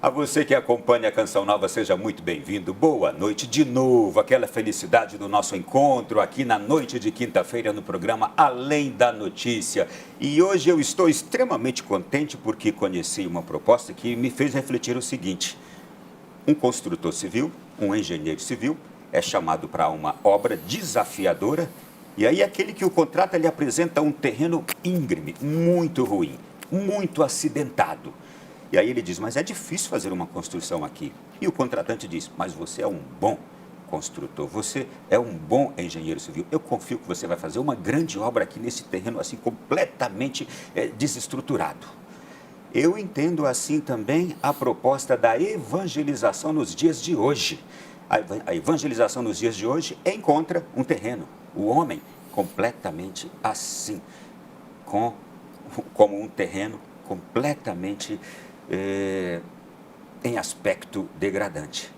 A você que acompanha a Canção Nova, seja muito bem-vindo. Boa noite de novo. Aquela felicidade do nosso encontro aqui na noite de quinta-feira no programa Além da Notícia. E hoje eu estou extremamente contente porque conheci uma proposta que me fez refletir o seguinte. Um construtor civil, um engenheiro civil, é chamado para uma obra desafiadora e aí aquele que o contrata lhe apresenta um terreno íngreme, muito ruim, muito acidentado. E aí ele diz, mas é difícil fazer uma construção aqui. E o contratante diz, mas você é um bom construtor, você é um bom engenheiro civil. Eu confio que você vai fazer uma grande obra aqui nesse terreno assim completamente desestruturado. Eu entendo assim também a proposta da evangelização nos dias de hoje. A evangelização nos dias de hoje encontra um terreno, o homem completamente assim, como um terreno completamente em aspecto degradante.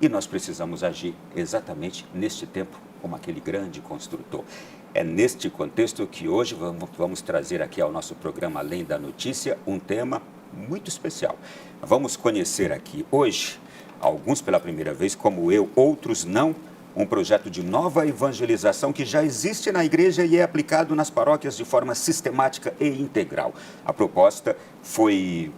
E nós precisamos agir exatamente neste tempo como aquele grande construtor. É neste contexto que hoje vamos trazer aqui ao nosso programa Além da Notícia um tema muito especial. Vamos conhecer aqui hoje, alguns pela primeira vez, como eu, outros não, um projeto de nova evangelização que já existe na igreja e é aplicado nas paróquias de forma sistemática e integral. A proposta foi,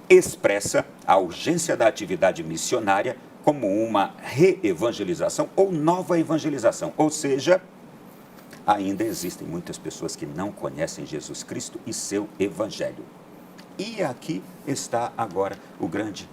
expressa a urgência da atividade missionária como uma reevangelização ou nova evangelização. Ou seja, ainda existem muitas pessoas que não conhecem Jesus Cristo e seu Evangelho. E aqui está agora o grande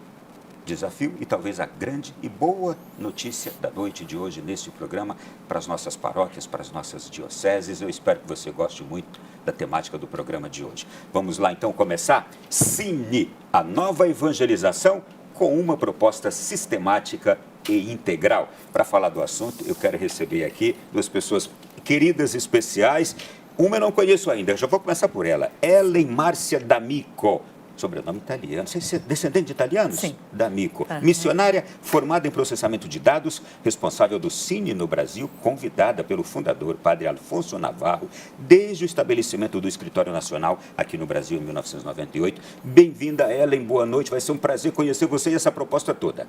desafio e talvez a grande e boa notícia da noite de hoje neste programa para as nossas paróquias, para as nossas dioceses. Eu espero que você goste muito da temática do programa de hoje. Vamos lá então começar? Cine, a nova evangelização com uma proposta sistemática e integral. Para falar do assunto, eu quero receber aqui duas pessoas queridas, especiais. Uma eu não conheço ainda, já vou começar por ela. Ellen Márcia D'Amico. Sobrenome italiano, não sei se é descendente de italianos? Sim. D'Amico. Missionária formada em processamento de dados, responsável do Cine no Brasil, convidada pelo fundador, padre Alfonso Navarro, desde o estabelecimento do Escritório Nacional aqui no Brasil em 1998. Bem-vinda, Ellen, boa noite, vai ser um prazer conhecer você e essa proposta toda.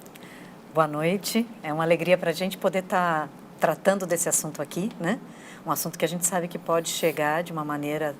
Boa noite, é uma alegria para a gente poder estar tratando desse assunto aqui, né? Um assunto que a gente sabe que pode chegar de uma maneira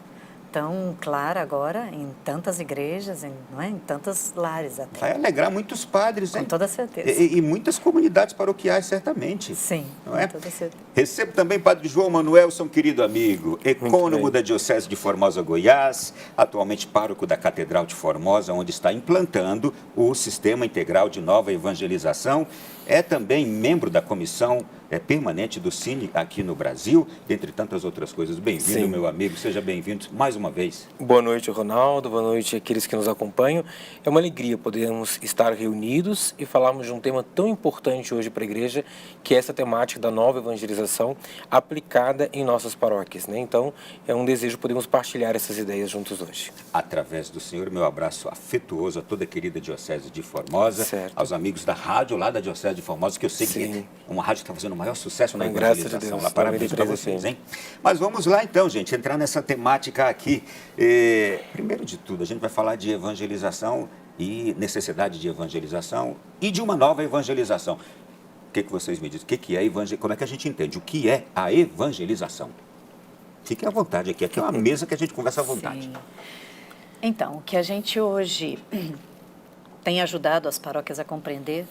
tão clara agora em tantas igrejas, não é? Em tantos lares até. Vai alegrar muitos padres, hein? Com toda certeza. E muitas comunidades paroquiais, certamente. Sim, não é? com toda certeza. Recebo também Padre João Manuelson, querido amigo, ecônomo da Diocese de Formosa, Goiás, atualmente pároco da Catedral de Formosa, onde está implantando o Sistema Integral de Nova Evangelização. É também membro da comissão permanente do Cine aqui no Brasil, dentre tantas outras coisas. Bem-vindo, meu amigo, seja bem-vindo mais uma vez. Boa noite, Ronaldo, boa noite àqueles que nos acompanham. É uma alegria podermos estar reunidos e falarmos de um tema tão importante hoje para a igreja, que é essa temática da nova evangelização aplicada em nossas paróquias, né? Então, é um desejo podermos partilhar essas ideias juntos hoje. Através do Senhor, meu abraço afetuoso a toda a querida Diocese de Formosa, certo. Aos amigos da rádio lá da Diocese de Formosa, que eu sei que é uma rádio que está fazendo o maior sucesso na evangelização. Graças a Deus. Lá, parabéns para vocês, hein? Mas vamos lá então, gente, entrar nessa temática aqui. Primeiro de tudo, a gente vai falar de evangelização e necessidade de evangelização e de uma nova evangelização. O que vocês me dizem? O que é evangelização? Como é que a gente entende? O que é a evangelização? Fiquem à vontade aqui. Aqui é uma mesa que a gente conversa à vontade. Sim. Então, o que a gente hoje tem ajudado as paróquias a compreender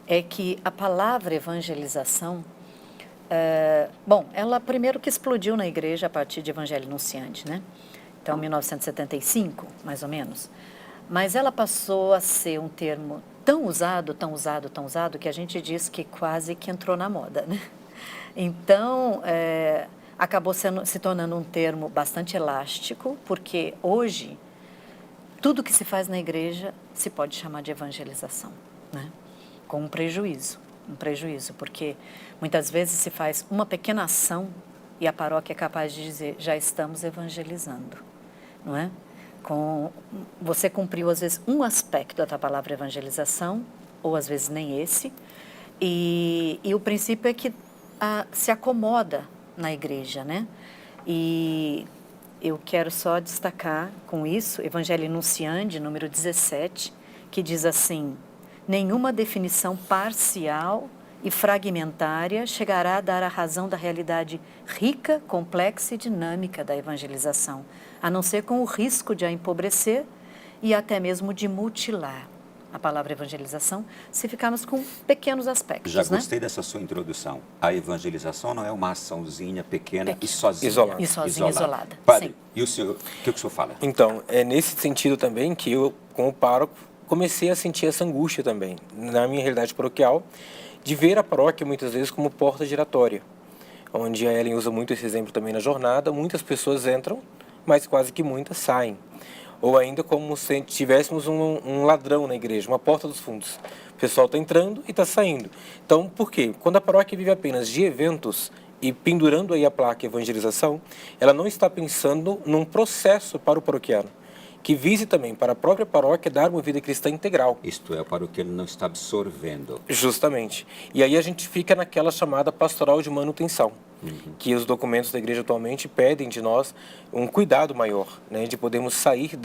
é que a palavra evangelização, ela primeiro que explodiu na igreja a partir de Evangelho Anunciante, né? Então, 1975, mais ou menos. Mas ela passou a ser um termo tão usado, que a gente diz que quase que entrou na moda, né? Então, acabou se tornando um termo bastante elástico, porque hoje tudo que se faz na igreja se pode chamar de evangelização, né? Com um prejuízo, porque muitas vezes se faz uma pequena ação e a paróquia é capaz de dizer, já estamos evangelizando, não é? Você cumpriu, às vezes, um aspecto da palavra evangelização, ou às vezes nem esse. E o princípio é que se acomoda na igreja, né? E eu quero só destacar com isso, Evangelho Nunciandi, número 17, que diz assim: nenhuma definição parcial e fragmentária chegará a dar a razão da realidade rica, complexa e dinâmica da evangelização, a não ser com o risco de a empobrecer e até mesmo de mutilar a palavra evangelização, se ficarmos com pequenos aspectos. Já gostei dessa sua introdução. A evangelização não é uma açãozinha pequena e sozinha. Isolada. Padre, Sim. E o senhor, o que o senhor fala? Então, é nesse sentido também que eu, como pároco, comecei a sentir essa angústia também, na minha realidade paroquial, de ver a paróquia muitas vezes como porta giratória, onde a Ellen usa muito esse exemplo também na jornada. Muitas pessoas entram, mas quase que muitas saem. Ou ainda como se tivéssemos um ladrão na igreja, uma porta dos fundos. O pessoal está entrando e está saindo. Então, por quê? Quando a paróquia vive apenas de eventos e pendurando aí a placa evangelização, ela não está pensando num processo para o paroquiano, que vise também para a própria paróquia dar uma vida cristã integral. Isto é, o paroquiano não está absorvendo. Justamente. E aí a gente fica naquela chamada pastoral de manutenção, que os documentos da igreja atualmente pedem de nós um cuidado maior, né, de podermos sair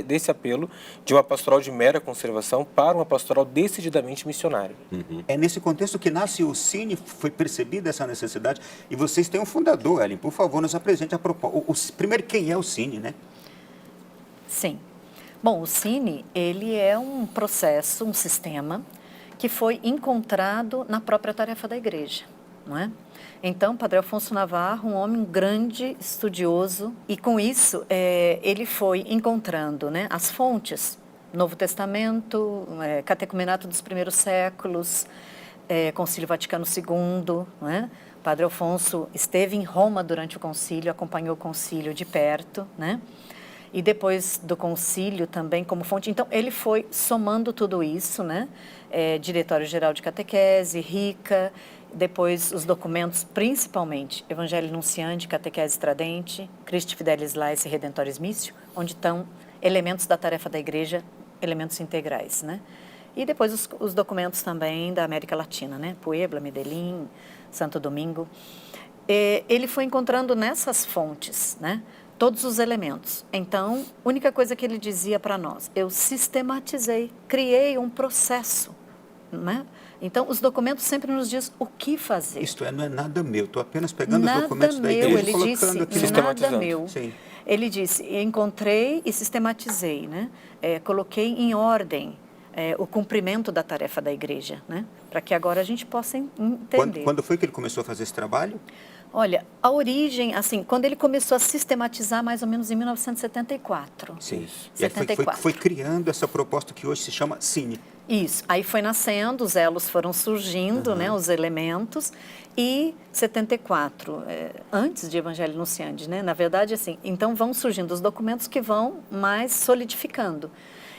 desse apelo de uma pastoral de mera conservação para uma pastoral decididamente missionária. É nesse contexto que nasce o Cine, foi percebida essa necessidade, e vocês têm um fundador, Ellen, por favor, nos apresente a proposta. Primeiro, quem é o Cine, né? Sim. Bom, o Cine, ele é um processo, um sistema que foi encontrado na própria tarefa da igreja, não é? Então, Padre Alfonso Navarro, um homem grande, estudioso, e com isso ele foi encontrando, né, as fontes, Novo Testamento, catecumenato dos primeiros séculos, Concílio Vaticano II, não é? Padre Alfonso esteve em Roma durante o concílio, acompanhou o concílio de perto, né? E depois do concílio também como fonte. Então, ele foi somando tudo isso, né? Diretório-Geral de Catequese, RICA, depois os documentos, principalmente Evangelho Nunciandi, Catequese Tradente, Christi Fidelis Laici Redentoris Missio, onde estão elementos da tarefa da igreja, elementos integrais, né? E depois os documentos também da América Latina, né? Puebla, Medellín, Santo Domingo. Ele foi encontrando nessas fontes, né, todos os elementos. Então, a única coisa que ele dizia para nós, eu sistematizei, criei um processo, né? Então, os documentos sempre nos dizem o que fazer. Isto não é nada meu, estou apenas pegando nada os documentos da igreja ele e colocando disse, aqui. nada meu. Sim. Ele disse, encontrei e sistematizei, né? Coloquei em ordem o cumprimento da tarefa da igreja, né? Para que agora a gente possa entender. Quando foi que ele começou a fazer esse trabalho? Olha, a origem, assim, quando ele começou a sistematizar, mais ou menos em 1974. Sim. 74. E foi criando essa proposta que hoje se chama Cine. Isso. Aí foi nascendo, os elos foram surgindo, né, os elementos. E 74, antes de Evangelho Nunciandi, né? Na verdade, assim, então vão surgindo os documentos que vão mais solidificando.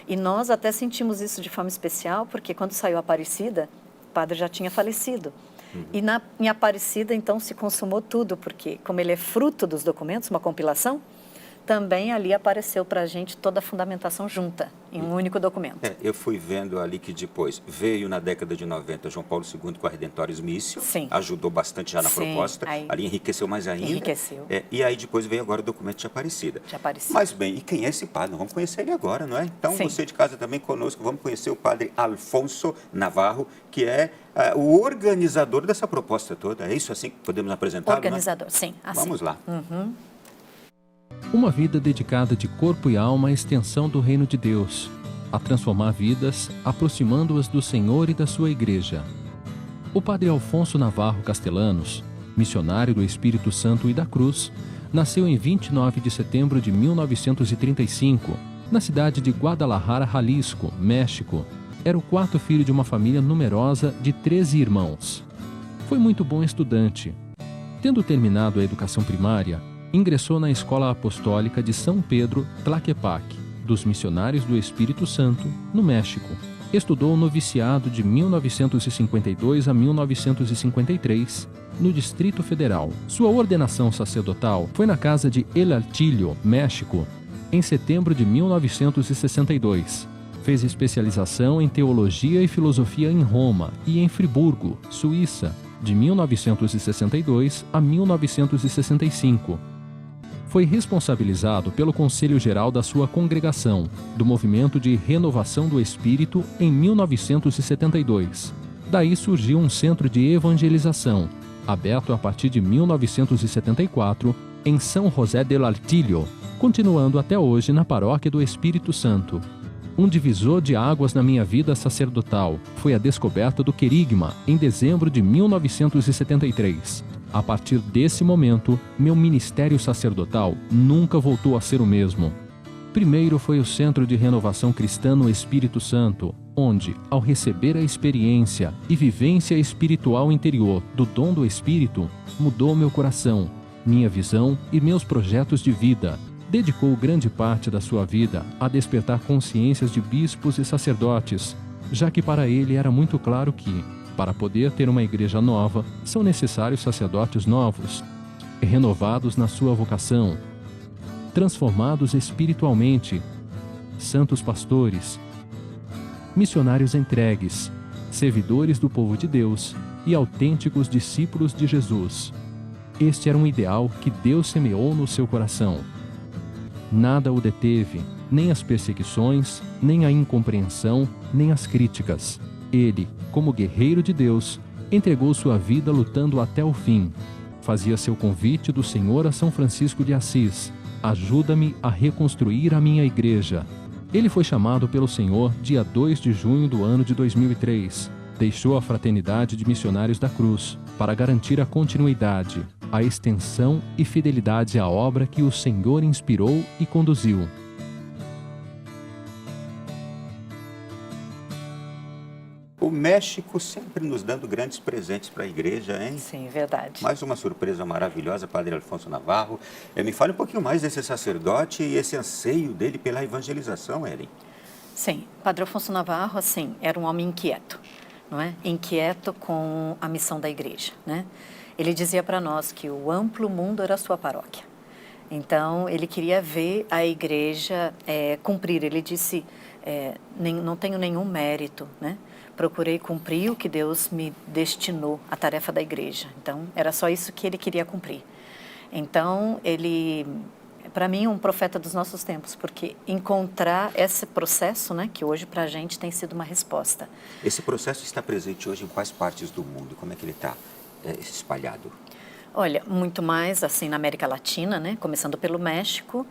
E nós até sentimos isso de forma especial, porque quando saiu Aparecida, o padre já tinha falecido. E em Aparecida, então, se consumou tudo, porque como ele é fruto dos documentos, uma compilação, também ali apareceu para a gente toda a fundamentação junta, em um único documento. Eu fui vendo ali que depois veio na década de 90 João Paulo II com a Redentoris Missio, Sim. ajudou bastante já na proposta, ali enriqueceu mais ainda. Enriqueceu. E aí depois veio agora o documento de Aparecida. Mas bem, e quem é esse padre? Vamos conhecer ele agora, não é? Então Sim. Você de casa também conosco, vamos conhecer o padre Alfonso Navarro, que é o organizador dessa proposta toda. É isso assim que podemos apresentá-lo? Organizador, sim. Assim. Vamos lá. Uma vida dedicada de corpo e alma à extensão do reino de Deus, a transformar vidas, aproximando-as do Senhor e da sua igreja. O padre Alfonso Navarro Castellanos, missionário do Espírito Santo e da Cruz, nasceu em 29 de setembro de 1935, na cidade de Guadalajara, Jalisco, México. Era o quarto filho de uma família numerosa de 13 irmãos. Foi muito bom estudante. Tendo terminado a educação primária, ingressou na Escola Apostólica de São Pedro Tlaquepaque, dos Missionários do Espírito Santo, no México. Estudou o noviciado de 1952 a 1953, no Distrito Federal. Sua ordenação sacerdotal foi na casa de El Altillo, México, em setembro de 1962. Fez especialização em teologia e filosofia em Roma e em Friburgo, Suíça, de 1962 a 1965. Foi responsabilizado pelo Conselho Geral da sua congregação, do Movimento de Renovação do Espírito, em 1972. Daí surgiu um centro de evangelização, aberto a partir de 1974, em São José del Altillo, continuando até hoje na Paróquia do Espírito Santo. Um divisor de águas na minha vida sacerdotal foi a descoberta do querigma em dezembro de 1973. A partir desse momento, meu ministério sacerdotal nunca voltou a ser o mesmo. Primeiro foi o Centro de Renovação Cristã no Espírito Santo, onde, ao receber a experiência e vivência espiritual interior do dom do Espírito, mudou meu coração, minha visão e meus projetos de vida. Dedicou grande parte da sua vida a despertar consciências de bispos e sacerdotes, já que para ele era muito claro que, para poder ter uma igreja nova, são necessários sacerdotes novos, renovados na sua vocação, transformados espiritualmente, santos pastores, missionários entregues, servidores do povo de Deus e autênticos discípulos de Jesus. Este era um ideal que Deus semeou no seu coração. Nada o deteve, nem as perseguições, nem a incompreensão, nem as críticas. Ele, como guerreiro de Deus, entregou sua vida lutando até o fim. Fazia seu convite do Senhor a São Francisco de Assis: ajuda-me a reconstruir a minha igreja. Ele foi chamado pelo Senhor dia 2 de junho do ano de 2003. Deixou a Fraternidade de Missionários da Cruz para garantir a continuidade, a extensão e fidelidade à obra que o Senhor inspirou e conduziu. O México sempre nos dando grandes presentes para a igreja, hein? Sim, verdade. Mais uma surpresa maravilhosa, Padre Alfonso Navarro. Me fale um pouquinho mais desse sacerdote e esse anseio dele pela evangelização, Ellen. Sim, Padre Alfonso Navarro, assim, era um homem inquieto, não é? Inquieto com a missão da igreja, né? Ele dizia para nós que o amplo mundo era a sua paróquia. Então, ele queria ver a igreja cumprir. Ele disse, não tenho nenhum mérito, né? Procurei cumprir o que Deus me destinou, a tarefa da igreja. Então, era só isso que ele queria cumprir. Então, ele, para mim, um profeta dos nossos tempos, porque encontrar esse processo, né, que hoje para a gente tem sido uma resposta. Esse processo está presente hoje em quais partes do mundo? Como é que ele está espalhado? Olha, muito mais assim na América Latina, né? Começando pelo México,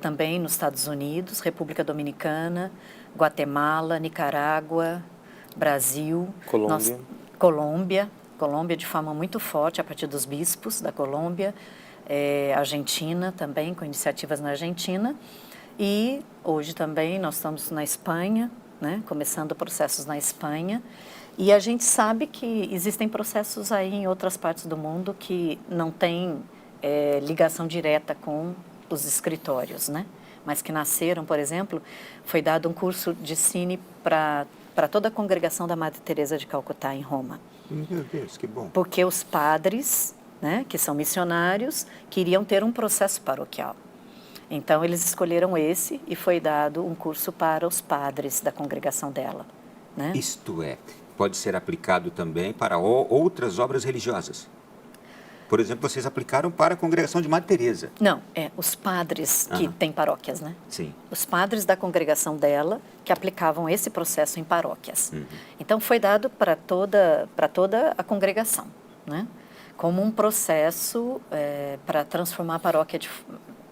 também nos Estados Unidos, República Dominicana, Guatemala, Nicarágua, Brasil, Colômbia de forma muito forte a partir dos bispos da Colômbia, Argentina também, com iniciativas na Argentina, e hoje também nós estamos na Espanha, né? Começando processos na Espanha. E a gente sabe que existem processos aí em outras partes do mundo que não têm ligação direta com os escritórios, né? Mas que nasceram, por exemplo, foi dado um curso de Cine para toda a congregação da Madre Teresa de Calcutá, em Roma. Meu Deus, que bom. Porque os padres, né, que são missionários, queriam ter um processo paroquial. Então, eles escolheram esse e foi dado um curso para os padres da congregação dela, né? Isto pode ser aplicado também para outras obras religiosas. Por exemplo, vocês aplicaram para a congregação de Madre Teresa. Não, os padres que têm paróquias, né? Sim. Os padres da congregação dela que aplicavam esse processo em paróquias. Então, foi dado para toda a congregação, né? Como um processo para transformar a paróquia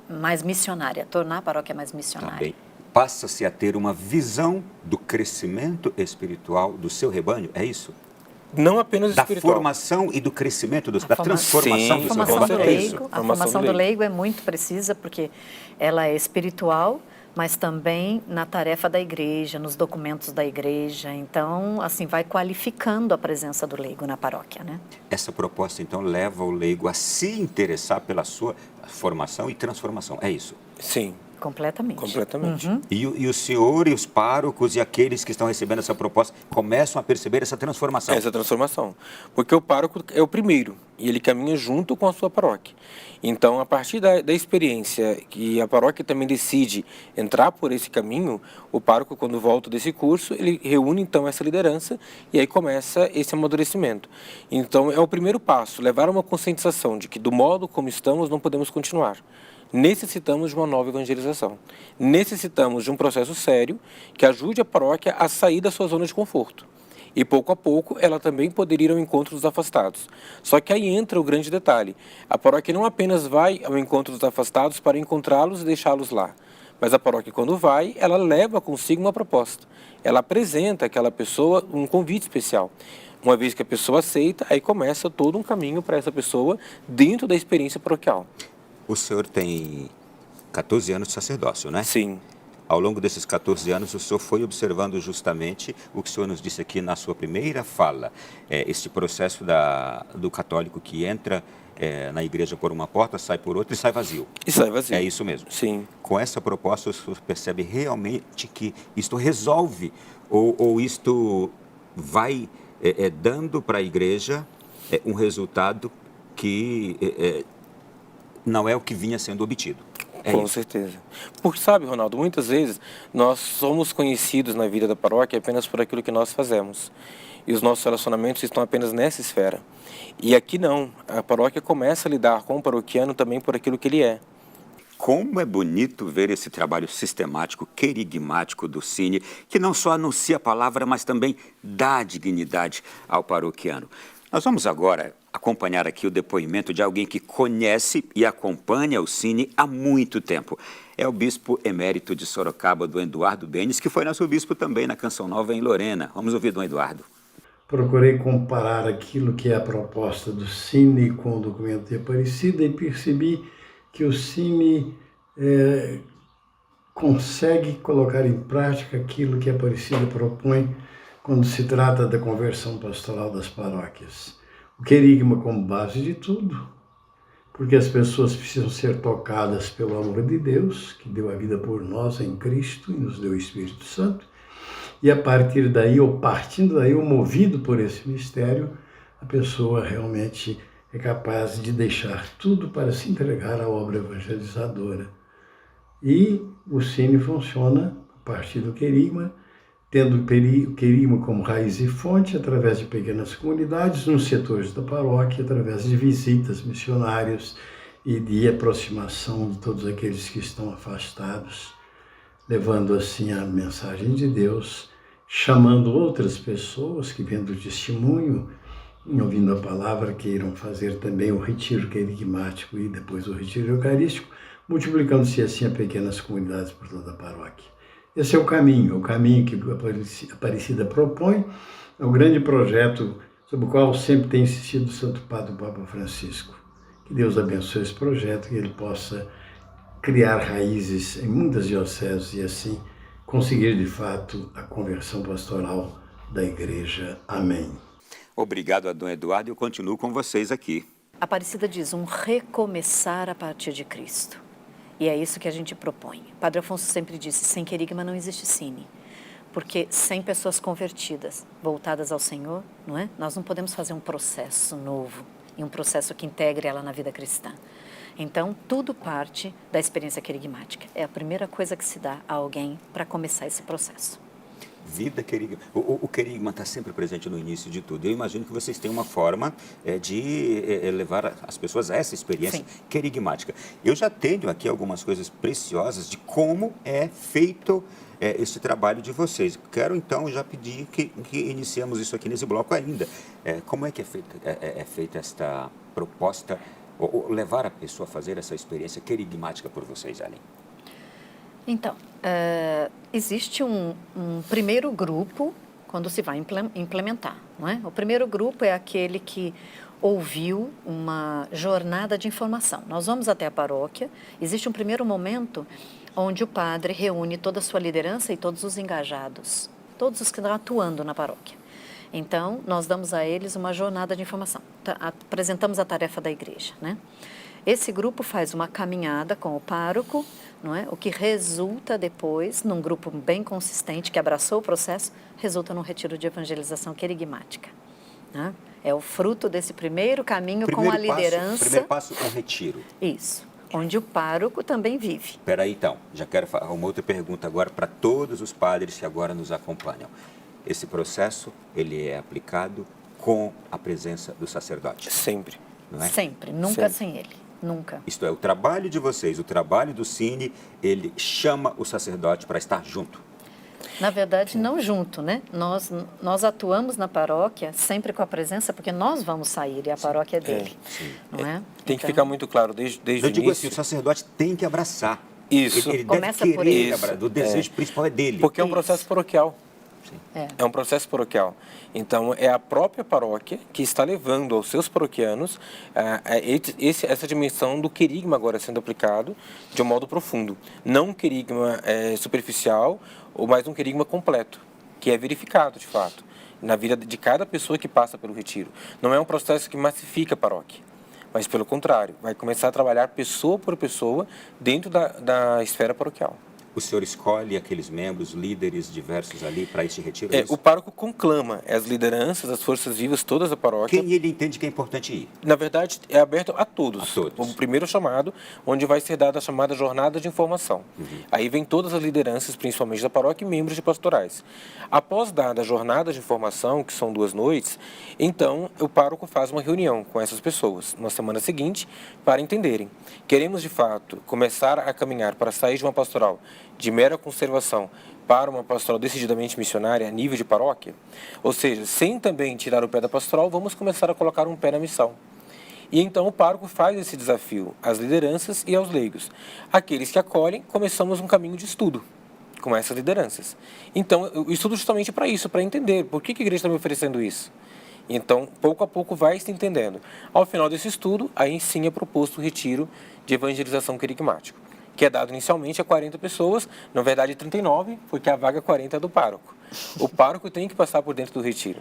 mais missionária, tornar a paróquia mais missionária. Também. Passa-se a ter uma visão do crescimento espiritual do seu rebanho, é isso? Não apenas espiritual. Da formação e do crescimento, da transformação do seu rebanho. rebanho. A formação do leigo é muito precisa porque ela é espiritual, mas também na tarefa da igreja, nos documentos da igreja. Então, assim, vai qualificando a presença do leigo na paróquia, né? Essa proposta, então, leva o leigo a se interessar pela sua formação e transformação, é isso? Sim. Completamente. Completamente. E o senhor e os párocos e aqueles que estão recebendo essa proposta começam a perceber essa transformação. Essa transformação. Porque o pároco é o primeiro e ele caminha junto com a sua paróquia. Então, a partir da experiência que a paróquia também decide entrar por esse caminho, o pároco, quando volta desse curso, ele reúne então essa liderança e aí começa esse amadurecimento. Então, é o primeiro passo, levar uma conscientização de que do modo como estamos não podemos continuar. Necessitamos de uma nova evangelização. Necessitamos de um processo sério que ajude a paróquia a sair da sua zona de conforto. E pouco a pouco ela também poderia ir ao encontro dos afastados. Só que aí entra o grande detalhe. A paróquia não apenas vai ao encontro dos afastados para encontrá-los e deixá-los lá. Mas a paróquia, quando vai, ela leva consigo uma proposta. Ela apresenta àquela pessoa um convite especial. Uma vez que a pessoa aceita, aí começa todo um caminho para essa pessoa dentro da experiência paroquial. O senhor tem 14 anos de sacerdócio, né? Sim. Ao longo desses 14 anos, o senhor foi observando justamente o que o senhor nos disse aqui na sua primeira fala. Este processo do católico que entra na igreja por uma porta, sai por outra e sai vazio. E sai vazio. É isso mesmo? Sim. Com essa proposta, o senhor percebe realmente que isto resolve ou isto vai dando para a igreja um resultado que não é o que vinha sendo obtido. Com certeza. Porque sabe, Ronaldo, muitas vezes nós somos conhecidos na vida da paróquia apenas por aquilo que nós fazemos. E os nossos relacionamentos estão apenas nessa esfera. E aqui não. A paróquia começa a lidar com o paroquiano também por aquilo que ele é. Como é bonito ver esse trabalho sistemático, querigmático do Cine, que não só anuncia a palavra, mas também dá dignidade ao paroquiano. Nós vamos agora acompanhar aqui o depoimento de alguém que conhece e acompanha o Cine há muito tempo. É o bispo emérito de Sorocaba, Dom Eduardo Benes, que foi nosso bispo também na Canção Nova em Lorena. Vamos ouvir Dom Eduardo. Procurei comparar aquilo que é a proposta do Cine com o documento de Aparecida e percebi que o Cine consegue colocar em prática aquilo que a Aparecida propõe quando se trata da conversão pastoral das paróquias. O querigma como base de tudo, porque as pessoas precisam ser tocadas pelo amor de Deus, que deu a vida por nós em Cristo e nos deu o Espírito Santo, e a partir daí, ou partindo daí, ou movido por esse mistério, a pessoa realmente é capaz de deixar tudo para se entregar à obra evangelizadora. E o Cine funciona a partir do querigma, tendo o querigma como raiz e fonte, através de pequenas comunidades, nos setores da paróquia, através de visitas missionárias e de aproximação de todos aqueles que estão afastados, levando assim a mensagem de Deus, chamando outras pessoas que, vendo o testemunho, ouvindo a palavra, queiram fazer também o retiro querigmático e depois o retiro eucarístico, multiplicando-se assim a pequenas comunidades por toda a paróquia. Esse é o caminho que a Aparecida propõe, é o grande projeto sobre o qual sempre tem insistido o Santo Padre, o Papa Francisco. Que Deus abençoe esse projeto, que ele possa criar raízes em muitas dioceses e assim conseguir de fato a conversão pastoral da Igreja. Amém. Obrigado a Dom Eduardo e eu continuo com vocês aqui. A Aparecida diz um recomeçar a partir de Cristo. E é isso que a gente propõe. Padre Afonso sempre disse, sem querigma não existe Cine. Porque sem pessoas convertidas, voltadas ao Senhor, não é? Nós não podemos fazer um processo novo e um processo que integre ela na vida cristã. Então, tudo parte da experiência querigmática. É a primeira coisa que se dá a alguém para começar esse processo. Vida querigma. O querigma está sempre presente no início de tudo. Eu imagino que vocês têm uma forma de levar as pessoas a essa experiência querigmática. Eu já tenho aqui algumas coisas preciosas de como é feito esse trabalho de vocês. Quero, então, já pedir que iniciemos isso aqui nesse bloco ainda. Como é que é feita esta proposta, ou levar a pessoa a fazer essa experiência querigmática por vocês, Ellen? Então, existe um primeiro grupo quando se vai implementar, não é? O primeiro grupo é aquele que ouviu uma jornada de informação. Nós vamos até a paróquia, existe um primeiro momento onde o padre reúne toda a sua liderança e todos os engajados, todos os que estão atuando na paróquia. Então, nós damos a eles uma jornada de informação, apresentamos a tarefa da igreja, né? Esse grupo faz uma caminhada com o pároco não é? O que resulta depois, num grupo bem consistente que abraçou o processo, resulta num retiro de evangelização querigmática. Né? É o fruto desse primeiro caminho com a liderança. Primeiro passo, um retiro. Isso, onde o pároco também vive. Espera aí, então, já quero fazer uma outra pergunta agora para todos os padres que agora nos acompanham. Esse processo, ele é aplicado com a presença do sacerdote? Sempre. Não é? Sempre, nunca sem ele, nunca. Isto é, o trabalho de vocês, o trabalho do Cine, ele chama o sacerdote para estar junto. Na verdade, não junto, né? Nós atuamos na paróquia sempre com a presença, porque nós vamos sair e a paróquia é dele, não é? Tem que ficar muito claro desde o Eu digo início. assim, o sacerdote tem que abraçar. Isso. Ele Começa deve por querer isso. abraçar. O desejo principal é dele. Porque é um Isso. processo paroquial. É. É um processo paroquial. Então, é a própria paróquia que está levando aos seus paroquianos essa dimensão do querigma agora sendo aplicado de um modo profundo. Não um querigma superficial, ou mais um querigma completo, que é verificado, de fato, na vida de cada pessoa que passa pelo retiro. Não é um processo que massifica a paróquia, mas, pelo contrário, vai começar a trabalhar pessoa por pessoa dentro da esfera paroquial. O senhor escolhe aqueles membros, líderes diversos ali para este retiro? O pároco conclama as lideranças, as forças vivas, todas da paróquia. Quem ele entende que é importante ir? Na verdade, é aberto a todos. A todos. O primeiro chamado, onde vai ser dada a chamada jornada de informação. Aí vem todas as lideranças, principalmente da paróquia, e membros de pastorais. Após dada a jornada de informação, que são 2 noites, então o pároco faz uma reunião com essas pessoas, na semana seguinte, para entenderem. Queremos, de fato, começar a caminhar para sair de uma pastoral de mera conservação para uma pastoral decididamente missionária a nível de paróquia, ou seja, sem também tirar o pé da pastoral, vamos começar a colocar um pé na missão. E então o pároco faz esse desafio às lideranças e aos leigos. Aqueles que acolhem, começamos um caminho de estudo com essas lideranças. Então, eu estudo justamente para isso, para entender por que a igreja está me oferecendo isso. Então, pouco a pouco vai se entendendo. Ao final desse estudo, aí sim é proposto o retiro de evangelização querigmático, que é dado inicialmente a 40 pessoas, na verdade 39, porque a vaga 40 é do pároco. O pároco tem que passar por dentro do retiro.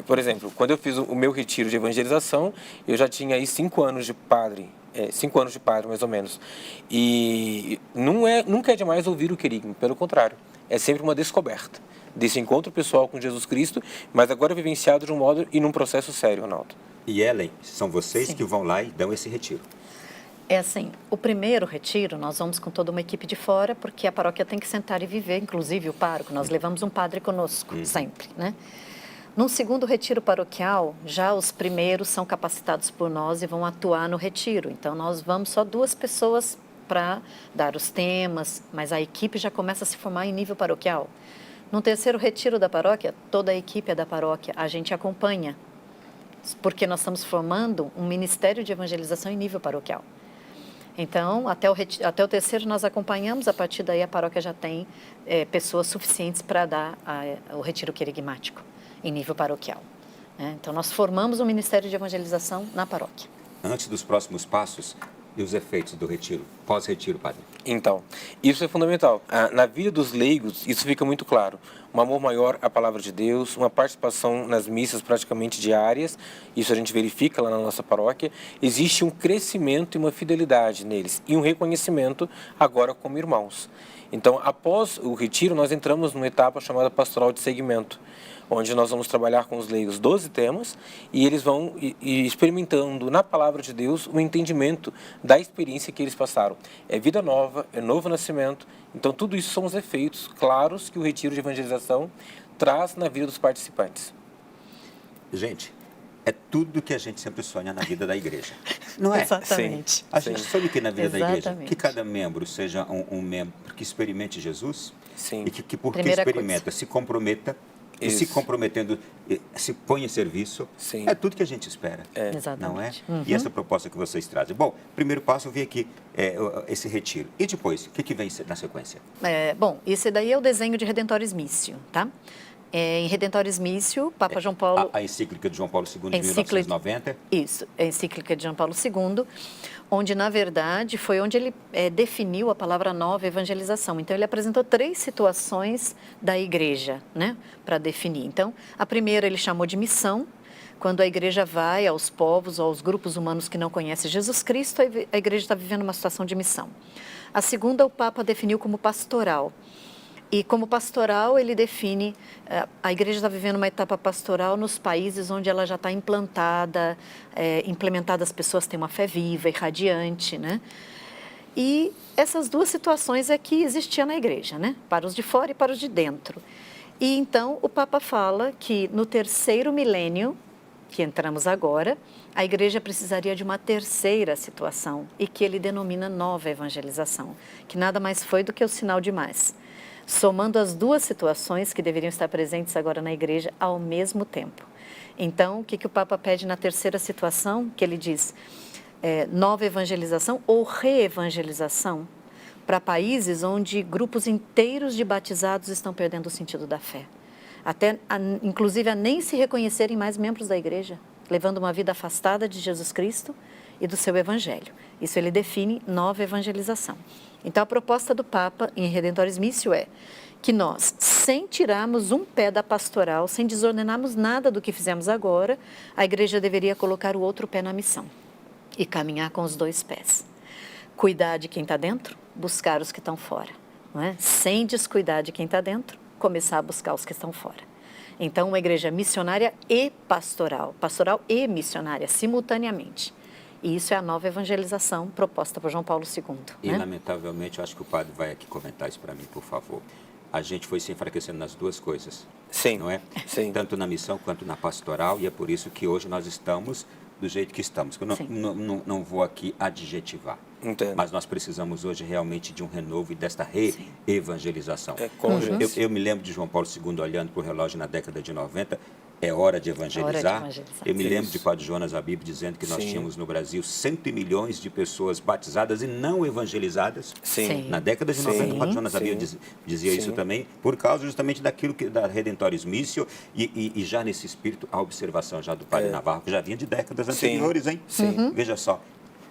Por exemplo, quando eu fiz o meu retiro de evangelização, eu já tinha aí 5 anos de padre, 5 anos de padre mais ou menos. E nunca é demais ouvir o querigma, pelo contrário, é sempre uma descoberta desse encontro pessoal com Jesus Cristo, mas agora vivenciado de um modo e num processo sério, Ronaldo. E Ellen, são vocês Sim. que vão lá e dão esse retiro. É assim, o primeiro retiro, nós vamos com toda uma equipe de fora, porque a paróquia tem que sentar e viver, inclusive o pároco, nós levamos um padre conosco, sempre, né? Num segundo retiro paroquial, já os primeiros são capacitados por nós e vão atuar no retiro. Então, nós vamos só 2 pessoas para dar os temas, mas a equipe já começa a se formar em nível paroquial. No terceiro retiro da paróquia, toda a equipe é da paróquia, a gente acompanha, porque nós estamos formando um ministério de evangelização em nível paroquial. Então, até o terceiro nós acompanhamos, a partir daí a paróquia já tem pessoas suficientes para dar o retiro querigmático em nível paroquial. Né? Então, nós formamos um ministério de evangelização na paróquia. Antes dos próximos passos e os efeitos do retiro, pós-retiro, padre. Então, isso é fundamental. Na vida dos leigos, isso fica muito claro. Um amor maior à palavra de Deus, uma participação nas missas praticamente diárias, isso a gente verifica lá na nossa paróquia. Existe um crescimento e uma fidelidade neles, e um reconhecimento agora como irmãos. Então, após o retiro, nós entramos numa etapa chamada pastoral de segmento, onde nós vamos trabalhar com os leigos 12 temas e eles vão experimentando na palavra de Deus o entendimento da experiência que eles passaram. É vida nova, é novo nascimento. Então, tudo isso são os efeitos claros que o retiro de evangelização traz na vida dos participantes. Gente, é tudo que a gente sempre sonha na vida da igreja. Não é? Exatamente. A gente sonha que na vida da igreja, Exatamente. que cada membro seja um membro que experimente Jesus. Sim. E que porque Primeira experimenta, coisa. se comprometa. E se Isso. comprometendo, se põe em serviço. Sim. É tudo que a gente espera. Exatamente. Não é? E essa proposta que vocês trazem. Bom, primeiro passo, eu vi aqui esse retiro. E depois, o que vem na sequência? Bom, esse daí é o desenho de Redentores Mício, tá? Em Redentores Mício, Papa João Paulo... A encíclica de João Paulo II, de Encíclica- 1990. Isso, a encíclica de João Paulo II, onde, na verdade, foi onde ele definiu a palavra nova evangelização. Então, ele apresentou 3 situações da igreja, né, para definir. Então, a primeira ele chamou de missão, quando a igreja vai aos povos, aos grupos humanos que não conhecem Jesus Cristo, a igreja está vivendo uma situação de missão. A segunda, o Papa definiu como pastoral. E como pastoral, ele define, a igreja está vivendo uma etapa pastoral nos países onde ela já está implantada, implementadas, as pessoas têm uma fé viva e radiante, né? E essas duas situações é que existia na igreja, né? Para os de fora e para os de dentro. E então o Papa fala que no terceiro milênio, que entramos agora, a igreja precisaria de uma terceira situação e que ele denomina nova evangelização, que nada mais foi do que o sinal de mais. Somando as duas situações que deveriam estar presentes agora na igreja ao mesmo tempo. Então, o que o Papa pede na terceira situação? Que ele diz, nova evangelização ou reevangelização para países onde grupos inteiros de batizados estão perdendo o sentido da fé. Inclusive a nem se reconhecerem mais membros da igreja, levando uma vida afastada de Jesus Cristo e do seu evangelho. Isso ele define nova evangelização. Então, a proposta do Papa em Redentoris Missio é que nós, sem tirarmos um pé da pastoral, sem desordenarmos nada do que fizemos agora, a igreja deveria colocar o outro pé na missão e caminhar com os dois pés. Cuidar de quem está dentro, buscar os que estão fora. Não é? Sem descuidar de quem está dentro, começar a buscar os que estão fora. Então, uma igreja missionária e pastoral e missionária simultaneamente. E isso é a nova evangelização proposta por João Paulo II. E, né? lamentavelmente, eu acho que o padre vai aqui comentar isso para mim, por favor. A gente foi se enfraquecendo nas duas coisas. Sim. Não é? Sim. Tanto na missão quanto na pastoral, e é por isso que hoje nós estamos do jeito que estamos. Eu não vou aqui adjetivar. Entendo. Mas nós precisamos hoje realmente de um renovo e desta reevangelização. Eu me lembro de João Paulo II olhando para o relógio na década de 90, é hora de evangelizar. Eu me lembro de Padre Jonas Abib dizendo que nós tínhamos no Brasil 100 milhões de pessoas batizadas e não evangelizadas. Sim. Na década de 90, o Padre Jonas Abib dizia isso também, por causa justamente daquilo que da Redentoris Missio e já nesse espírito, a observação já do Padre Navarro, que já vinha de décadas anteriores, hein? Veja só,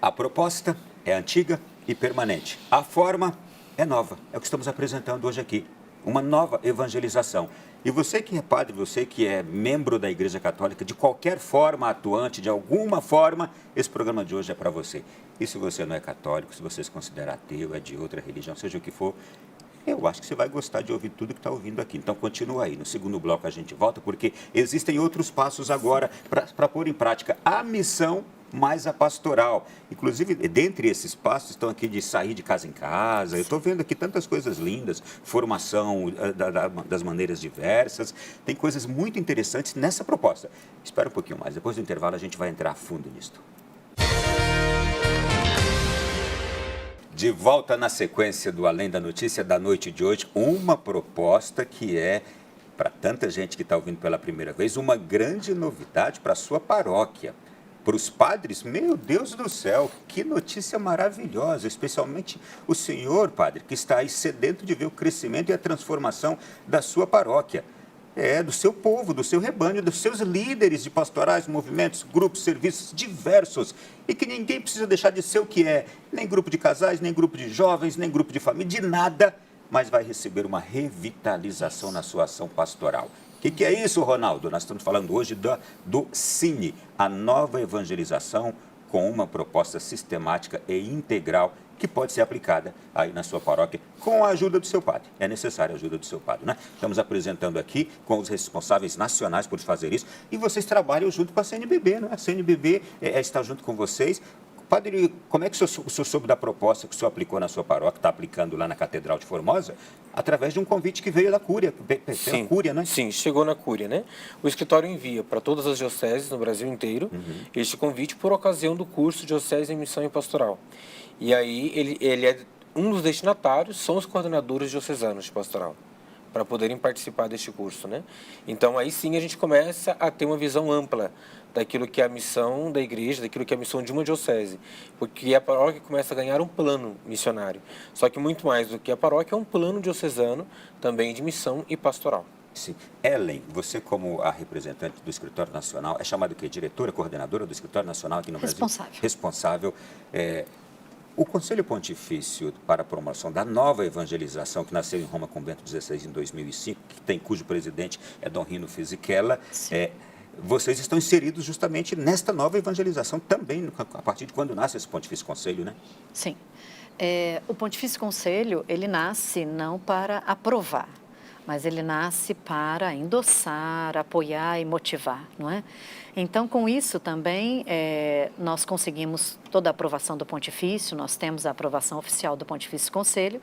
a proposta é antiga e permanente. A forma é nova, é o que estamos apresentando hoje aqui. Uma nova evangelização. E você que é padre, você que é membro da Igreja Católica, de qualquer forma atuante, de alguma forma, esse programa de hoje é para você. E se você não é católico, se você se considera ateu, é de outra religião, seja o que for, eu acho que você vai gostar de ouvir tudo que está ouvindo aqui. Então, continua aí. No segundo bloco a gente volta, porque existem outros passos agora para pôr em prática a missão mais a pastoral. Inclusive, dentre esses passos, estão aqui de sair de casa em casa. Eu estou vendo aqui tantas coisas lindas, formação das maneiras diversas. Tem coisas muito interessantes nessa proposta. Espera um pouquinho mais. Depois do intervalo, a gente vai entrar a fundo nisto. De volta na sequência do Além da Notícia da noite de hoje, uma proposta que é, para tanta gente que está ouvindo pela primeira vez, uma grande novidade para a sua paróquia. Para os padres, meu Deus do céu, que notícia maravilhosa, especialmente o senhor, padre, que está aí sedento de ver o crescimento e a transformação da sua paróquia. Do seu povo, do seu rebanho, dos seus líderes de pastorais, movimentos, grupos, serviços diversos. E que ninguém precisa deixar de ser o que é, nem grupo de casais, nem grupo de jovens, nem grupo de família, de nada, mas vai receber uma revitalização na sua ação pastoral. O que é isso, Ronaldo? Nós estamos falando hoje do Cine, a nova evangelização com uma proposta sistemática e integral que pode ser aplicada aí na sua paróquia com a ajuda do seu padre. É necessária a ajuda do seu padre, né? Estamos apresentando aqui com os responsáveis nacionais por fazer isso e vocês trabalham junto com a CNBB, né? A CNBB está junto com vocês. Padre, como é que o senhor soube da proposta que o senhor aplicou na sua paróquia, está aplicando lá na Catedral de Formosa, através de um convite que veio da Cúria, pela Cúria, né? Sim, chegou na Cúria, né? O escritório envia para todas as dioceses no Brasil inteiro este convite por ocasião do curso Diocese em Missão e Pastoral. E aí ele é um dos destinatários, são os coordenadores diocesanos de pastoral, para poderem participar deste curso, né? Então aí sim a gente começa a ter uma visão ampla daquilo que é a missão da igreja, daquilo que é a missão de uma diocese, porque a paróquia começa a ganhar um plano missionário. Só que muito mais do que a paróquia é um plano diocesano também de missão e pastoral. Sim. Ellen, você como a representante do Escritório Nacional, é chamada o quê? Diretora, coordenadora do Escritório Nacional aqui no Brasil? Responsável. O Conselho Pontifício para a Promoção da Nova Evangelização, que nasceu em Roma com Bento XVI em 2005, cujo presidente é Dom Rino Fisichella, vocês estão inseridos justamente nesta nova evangelização também, a partir de quando nasce esse Pontifício Conselho, né? Sim. O Pontifício Conselho, ele nasce não para aprovar, mas ele nasce para endossar, apoiar e motivar, não é? Então, com isso também, nós conseguimos toda a aprovação do Pontifício, nós temos a aprovação oficial do Pontifício Conselho,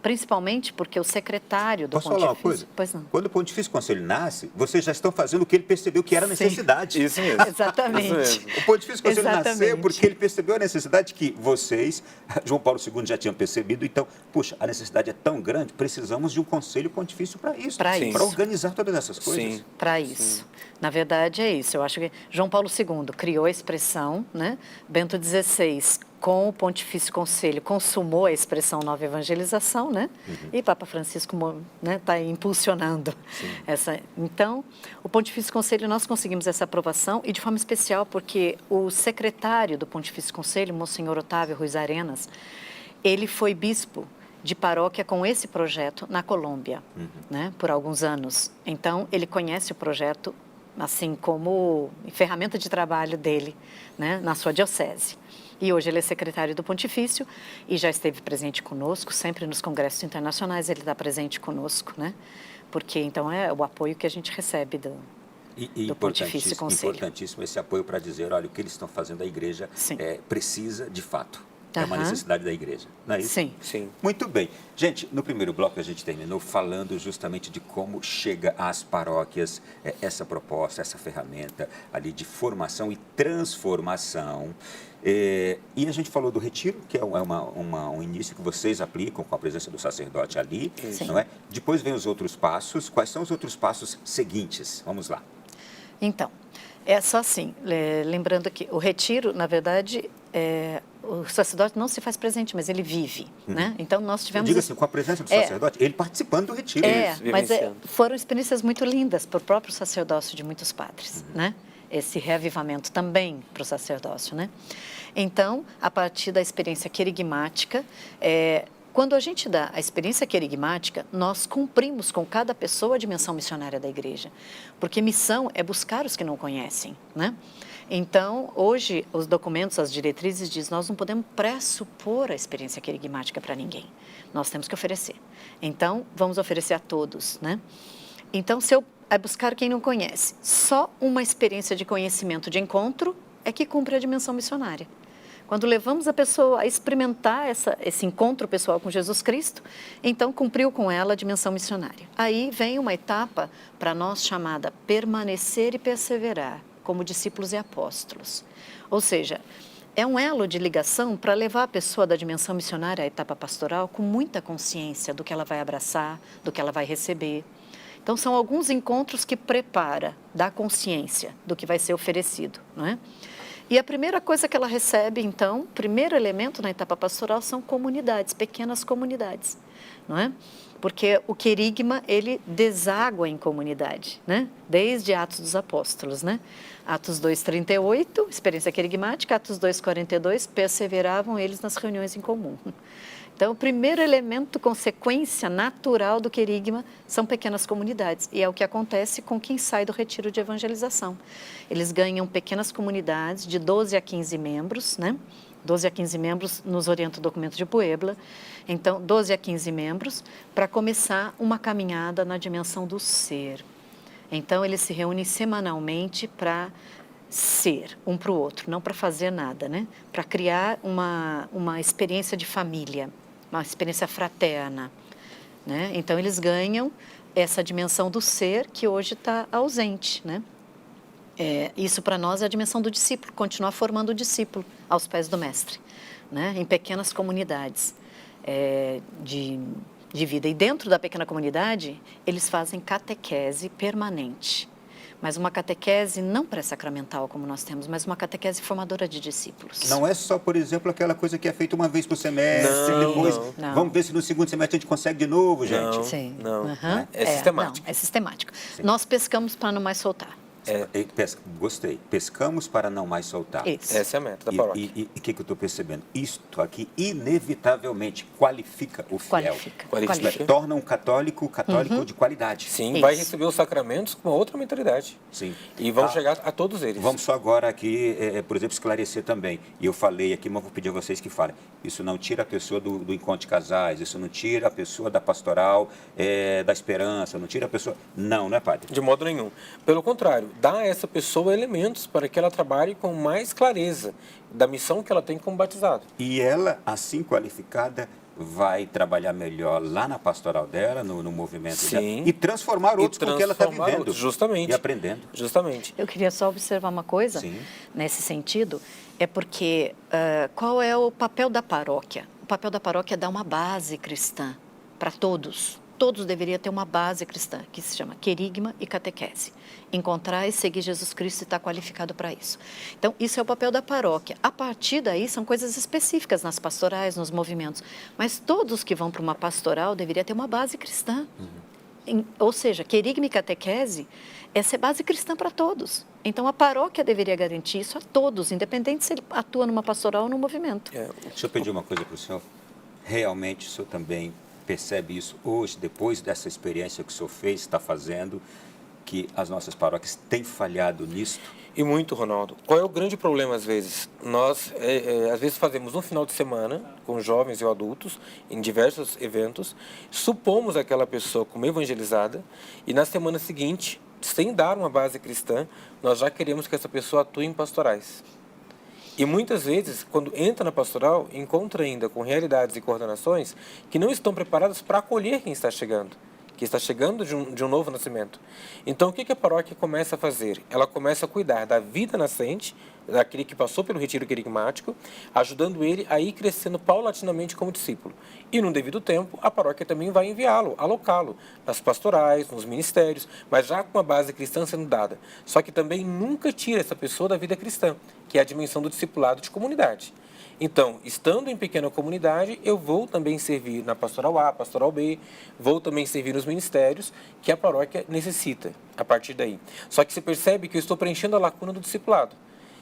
principalmente porque o secretário do Pontifício... Posso falar uma coisa? Pois não. Quando o Pontifício Conselho nasce, vocês já estão fazendo o que ele percebeu que era necessidade. Isso mesmo. Exatamente. Isso mesmo. O Pontifício Conselho Exatamente. nasceu porque ele percebeu a necessidade que vocês, João Paulo II, já tinham percebido. Então, puxa, a necessidade é tão grande, precisamos de um Conselho Pontifício para isso. Para organizar todas essas coisas. Sim. Para isso. Na verdade, é isso. Eu acho que João Paulo II criou a expressão, né? Bento XVI, com o Pontifício Conselho, consumou a expressão nova evangelização, né? E Papa Francisco está impulsionando essa. Então, o Pontifício Conselho, nós conseguimos essa aprovação, e de forma especial porque o secretário do Pontifício Conselho, Monsenhor Otávio Ruiz Arenas, ele foi bispo de paróquia com esse projeto na Colômbia, né? Por alguns anos. Então, ele conhece o projeto assim como ferramenta de trabalho dele, né? Na sua diocese. E hoje ele é secretário do Pontifício e já esteve presente conosco, sempre nos congressos internacionais ele está presente conosco, né? Porque então é o apoio que a gente recebe do Pontifício Conselho. Importantíssimo esse apoio para dizer, olha, o que eles estão fazendo, a igreja precisa de fato. É uma necessidade da igreja, não é isso? Sim. Sim. Muito bem. Gente, no primeiro bloco a gente terminou falando justamente de como chega às paróquias essa proposta, essa ferramenta ali de formação e transformação. E a gente falou do retiro, que é um início que vocês aplicam com a presença do sacerdote ali, não é? Depois vem os outros passos. Quais são os outros passos seguintes? Vamos lá. Então, é só assim, lembrando que o retiro, na verdade, o sacerdote não se faz presente, mas ele vive, né? Então, nós tivemos... Diga assim, com a presença do sacerdote, ele participando do retiro. Mas foram experiências muito lindas para o próprio sacerdócio de muitos padres, né? Esse reavivamento também para o sacerdócio, né? Então, a partir da experiência querigmática, quando a gente dá a experiência querigmática, nós cumprimos com cada pessoa a dimensão missionária da igreja, porque missão é buscar os que não conhecem, né? Então, hoje, os documentos, as diretrizes dizem, nós não podemos pressupor a experiência querigmática para ninguém, nós temos que oferecer. Então, vamos oferecer a todos, né? Então, se eu buscar quem não conhece, só uma experiência de conhecimento, de encontro, é que cumpre a dimensão missionária. Quando levamos a pessoa a experimentar esse encontro pessoal com Jesus Cristo, então cumpriu com ela a dimensão missionária. Aí vem uma etapa para nós chamada permanecer e perseverar como discípulos e apóstolos. Ou seja, é um elo de ligação para levar a pessoa da dimensão missionária à etapa pastoral com muita consciência do que ela vai abraçar, do que ela vai receber. Então, são alguns encontros que prepara, dá consciência do que vai ser oferecido, não é? E a primeira coisa que ela recebe, então, o primeiro elemento na etapa pastoral são comunidades, pequenas comunidades, não é? Porque o querigma, ele deságua em comunidade, né? Desde Atos dos Apóstolos, né? Atos 2:38, experiência querigmática, Atos 2:42, perseveravam eles nas reuniões em comum. Então, o primeiro elemento, consequência natural do querigma, são pequenas comunidades. E é o que acontece com quem sai do retiro de evangelização. Eles ganham pequenas comunidades de 12 a 15 membros, né? 12 a 15 membros nos orienta o documento de Puebla. Então, 12 a 15 membros para começar uma caminhada na dimensão do ser. Então, eles se reúnem semanalmente para ser um para o outro, não para fazer nada, né? Para criar uma experiência de família, uma experiência fraterna, né? Então, eles ganham essa dimensão do ser que hoje está ausente, né? Isso para nós é a dimensão do discípulo, continuar formando o discípulo aos pés do mestre, né? Em pequenas comunidades de vida. E dentro da pequena comunidade, eles fazem catequese permanente. Mas uma catequese não pré-sacramental, como nós temos, mas uma catequese formadora de discípulos. Não é só, por exemplo, aquela coisa que é feita uma vez por semestre, depois não. Vamos ver se no segundo semestre a gente consegue de novo, gente. Não, Sim. não. Uhum. É sistemático. Não, é sistemático. Sim. Nós pescamos para não mais soltar. Gostei. Pescamos para não mais soltar. Isso. Essa é a meta da paróquia. E o que eu estou percebendo? Isto aqui, inevitavelmente, qualifica o fiel. Qualifica. Torna um católico de qualidade. Sim, Isso. vai receber os sacramentos com uma outra mentalidade. Sim. E vão chegar a todos eles. Vamos só agora aqui, por exemplo, esclarecer também. E eu falei aqui, mas vou pedir a vocês que falem. Isso não tira a pessoa do encontro de casais, isso não tira a pessoa da pastoral, da esperança, não tira a pessoa... Não é, padre? De modo nenhum. Pelo contrário, dá a essa pessoa elementos para que ela trabalhe com mais clareza da missão que ela tem como batizado. E ela, assim qualificada, vai trabalhar melhor lá na pastoral dela, no movimento dela, e transformar outros com o que ela está vivendo. Outros, justamente. E aprendendo. Justamente. Eu queria só observar uma coisa. Sim. Nesse sentido, é porque qual é o papel da paróquia? O papel da paróquia é dar uma base cristã para todos. Todos deveriam ter uma base cristã, que se chama querigma e catequese. Encontrar e seguir Jesus Cristo e estar qualificado para isso. Então, isso é o papel da paróquia. A partir daí, são coisas específicas nas pastorais, nos movimentos. Mas todos que vão para uma pastoral deveriam ter uma base cristã. Ou seja, querigma e catequese é ser base cristã para todos. Então, a paróquia deveria garantir isso a todos, independente se ele atua numa pastoral ou num movimento. Deixa eu pedir uma coisa para o senhor. Realmente, o senhor também percebe isso hoje, depois dessa experiência que o senhor fez, está fazendo, que as nossas paróquias têm falhado nisto? E muito, Ronaldo. Qual é o grande problema, às vezes? Nós, às vezes, fazemos um final de semana com jovens e adultos, em diversos eventos, supomos aquela pessoa como evangelizada, e na semana seguinte, sem dar uma base cristã, nós já queremos que essa pessoa atue em pastorais. E muitas vezes, quando entra na pastoral, encontra ainda com realidades e coordenações que não estão preparadas para acolher quem está chegando, que está chegando de um novo nascimento. Então, o que a paróquia começa a fazer? Ela começa a cuidar da vida nascente, daquele que passou pelo retiro querigmático, ajudando ele a ir crescendo paulatinamente como discípulo. E, no devido tempo, a paróquia também vai enviá-lo, alocá-lo nas pastorais, nos ministérios, mas já com a base cristã sendo dada. Só que também nunca tira essa pessoa da vida cristã, que é a dimensão do discipulado de comunidade. Então, estando em pequena comunidade, eu vou também servir na pastoral A, pastoral B, vou também servir nos ministérios que a paróquia necessita a partir daí. Só que se percebe que eu estou preenchendo a lacuna do discipulado,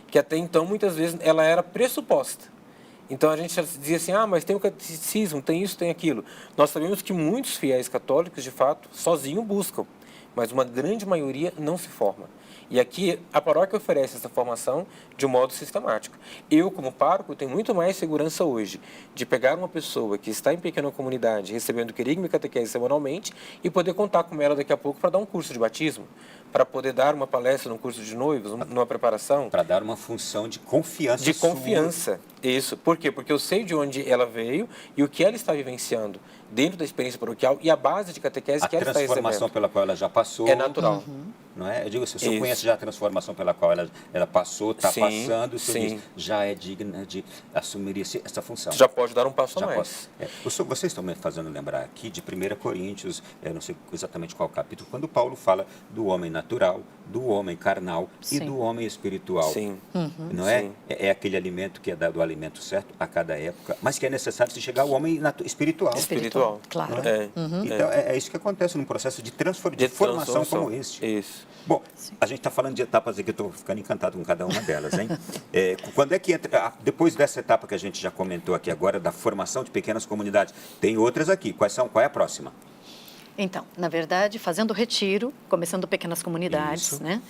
que até então, muitas vezes, ela era pressuposta. Então, a gente dizia assim, mas tem o catecismo, tem isso, tem aquilo. Nós sabemos que muitos fiéis católicos, de fato, sozinhos buscam, mas uma grande maioria não se forma. E aqui a paróquia oferece essa formação de um modo sistemático. Eu, como pároco, tenho muito mais segurança hoje de pegar uma pessoa que está em pequena comunidade, recebendo querigma e catequese semanalmente, e poder contar com ela daqui a pouco para dar um curso de batismo, para poder dar uma palestra num curso de noivos, numa preparação. Para dar uma função de confiança. De confiança. Isso. Por quê? Porque eu sei de onde ela veio e o que ela está vivenciando dentro da experiência paroquial e a base de catequese que ela está recebendo. A transformação pela qual ela já passou. É natural. Não é? Eu digo assim, o senhor conhece já a transformação pela qual ela passou, está passando, o senhor diz, já é digna de assumir essa função. Já pode dar um passo a mais. Vocês estão me fazendo lembrar aqui de 1 Coríntios, eu não sei exatamente qual capítulo, quando Paulo fala do homem natural, do homem carnal e do homem espiritual. Sim. Não é? É aquele alimento que é dado o alimento certo a cada época, mas que é necessário se chegar ao homem espiritual. Espiritual, claro. Então, é isso que acontece num processo de formação como este. Isso. Bom, a gente está falando de etapas aqui, eu estou ficando encantado com cada uma delas, hein? Quando é que entra, depois dessa etapa que a gente já comentou aqui agora, da formação de pequenas comunidades, tem outras aqui, qual é a próxima? Então, na verdade, fazendo o retiro, começando pequenas comunidades, né?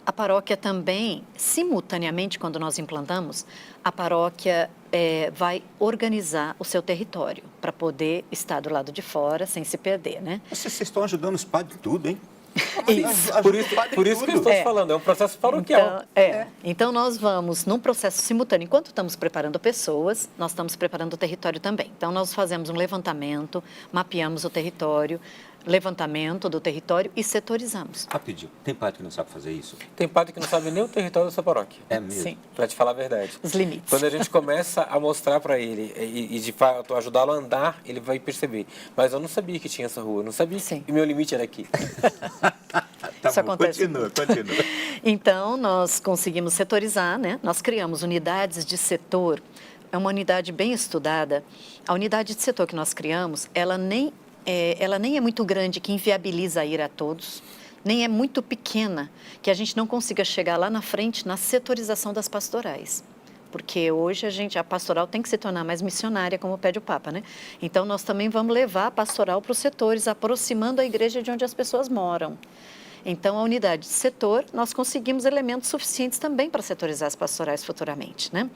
A paróquia também, simultaneamente, quando nós implantamos, a paróquia vai organizar o seu território para poder estar do lado de fora sem se perder, né? Vocês estão ajudando os padres tudo, hein? Isso. Por isso que eu estou falando, é um processo paroquial. Então, nós vamos num processo simultâneo. Enquanto estamos preparando pessoas, nós estamos preparando o território também. Então, nós fazemos um levantamento, mapeamos o território, levantamento do território e setorizamos. Rapidinho, tem padre que não sabe fazer isso? Tem padre que não sabe nem o território da sua paróquia. É mesmo? Sim. Para te falar a verdade. Os limites. Quando a gente começa a mostrar para ele e de fato ajudá-lo a andar, ele vai perceber. Mas eu não sabia que tinha essa rua, eu não sabia que meu limite era aqui. Isso acontece. Continua. Então, nós conseguimos setorizar, né? Nós criamos unidades de setor. É uma unidade bem estudada. A unidade de setor que nós criamos, ela nem é muito grande que inviabiliza ir a todos. nem é muito pequena, que a gente não consiga chegar lá na frente na setorização das pastorais. Porque hoje a pastoral tem que se tornar mais missionária, como pede o Papa, né? Então, nós também vamos levar a pastoral para os setores, aproximando a igreja de onde as pessoas moram. Então, a unidade de setor, nós conseguimos elementos suficientes também para setorizar as pastorais futuramente, né?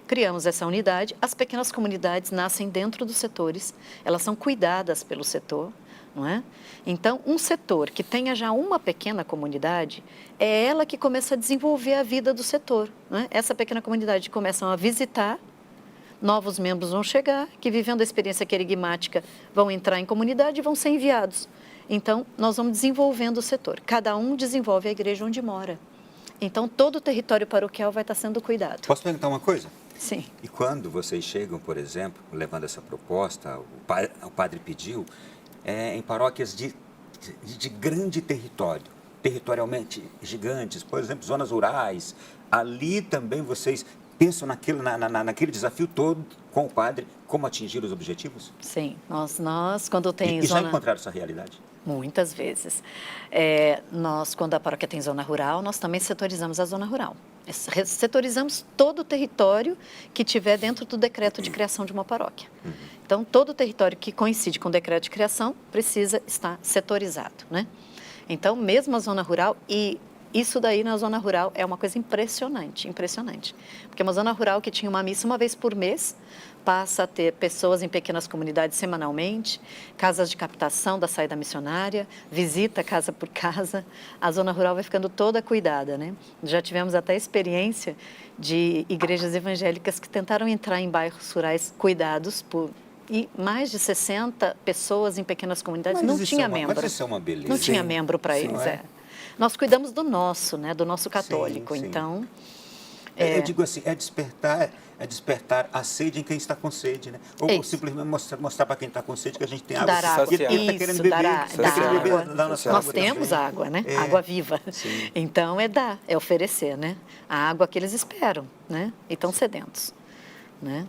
Criamos essa unidade, as pequenas comunidades nascem dentro dos setores, elas são cuidadas pelo setor, não é? Então, um setor que tenha já uma pequena comunidade, é ela que começa a desenvolver a vida do setor, não é? Essa pequena comunidade começam a visitar, novos membros vão chegar, que vivendo a experiência querigmática vão entrar em comunidade e vão ser enviados. Então, nós vamos desenvolvendo o setor. Cada um desenvolve a igreja onde mora. Então, todo o território paroquial vai estar sendo cuidado. Posso perguntar uma coisa? Sim. E quando vocês chegam, por exemplo, levando essa proposta, o padre pediu, em paróquias de grande território, territorialmente gigantes, por exemplo, zonas rurais, ali também vocês pensam naquele desafio todo com o padre, como atingir os objetivos? Sim, nós quando tem E zona... já encontraram essa realidade? Muitas vezes. Nós, quando a paróquia tem zona rural, nós também setorizamos a zona rural. Setorizamos todo o território que tiver dentro do decreto de criação de uma paróquia. Então, todo o território que coincide com o decreto de criação precisa estar setorizado, né? Então, mesmo a zona rural, e isso daí na zona rural é uma coisa impressionante, impressionante. Porque uma zona rural que tinha uma missa uma vez por mês, passa a ter pessoas em pequenas comunidades semanalmente, casas de captação da saída missionária, visita casa por casa, a zona rural vai ficando toda cuidada, né? Já tivemos até experiência de igrejas evangélicas que tentaram entrar em bairros rurais cuidados e mais de 60 pessoas em pequenas comunidades não tinha membro. Mas isso é uma beleza. Não tinha membro para eles, Nós cuidamos do nosso, né? Do nosso católico, sim. Então... Eu digo assim, é despertar a sede em quem está com sede, né? Ou simplesmente mostrar para quem está com sede que a gente tem água. Dar água. Ele está querendo beber. Nós temos água, né? Água viva. Sim. Então, é oferecer, né? A água que eles esperam, né? E estão sedentos, né?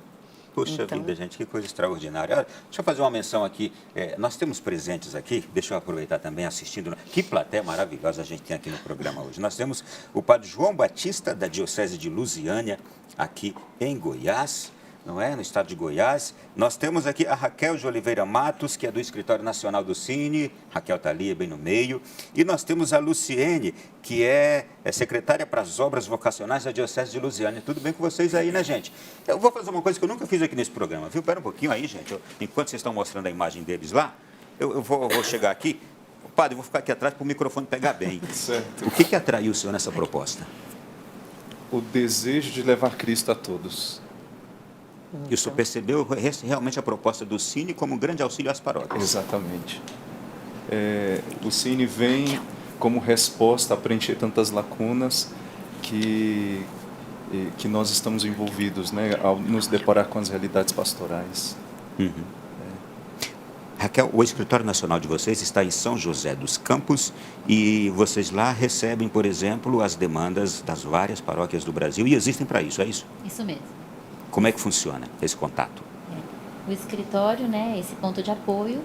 Puxa vida, gente, que coisa extraordinária. Olha, deixa eu fazer uma menção aqui. Nós temos presentes aqui, deixa eu aproveitar também assistindo. Que plateia maravilhosa a gente tem aqui no programa hoje. Nós temos o padre João Batista, da Diocese de Lusiânia, aqui em Goiás, não é? No estado de Goiás. Nós temos aqui a Raquel de Oliveira Matos, que é do Escritório Nacional do Cine. Raquel está ali, bem no meio. E nós temos a Luciene, que é secretária para as obras vocacionais da Diocese de Lusiânia. Tudo bem com vocês aí, né, gente? Eu vou fazer uma coisa que eu nunca fiz aqui nesse programa, viu? Espera um pouquinho aí, gente. Enquanto vocês estão mostrando a imagem deles lá, eu vou chegar aqui. Padre, eu vou ficar aqui atrás para o microfone pegar bem. Certo. O que atraiu o senhor nessa proposta? O desejo de levar Cristo a todos. E o senhor percebeu realmente a proposta do Cine como um grande auxílio às paróquias? Exatamente. O Cine vem como resposta a preencher tantas lacunas que nós estamos envolvidos, né, ao nos deparar com as realidades pastorais. Raquel, o Escritório Nacional de vocês está em São José dos Campos e vocês lá recebem, por exemplo, as demandas das várias paróquias do Brasil e existem para isso, é isso? Isso mesmo. Como é que funciona esse contato? O escritório, né, esse ponto de apoio,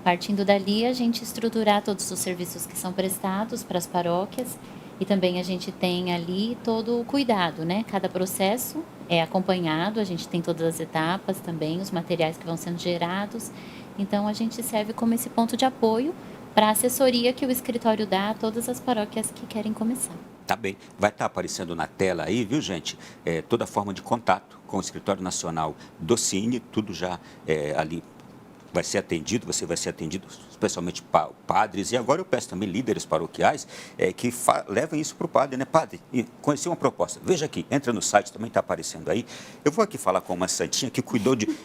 partindo dali a gente estruturar todos os serviços que são prestados para as paróquias e também a gente tem ali todo o cuidado, né? Cada processo é acompanhado, a gente tem todas as etapas também, os materiais que vão sendo gerados. Então, a gente serve como esse ponto de apoio para a assessoria que o escritório dá a todas as paróquias que querem começar. Tá bem. Vai estar aparecendo na tela aí, viu, gente? Toda a forma de contato com o Escritório Nacional do Cine, tudo já ali vai ser atendido, você vai ser atendido, especialmente padres, e agora eu peço também líderes paroquiais que levem isso para o padre, né? Padre, conheci uma proposta, veja aqui, entra no site, também está aparecendo aí. Eu vou aqui falar com uma santinha que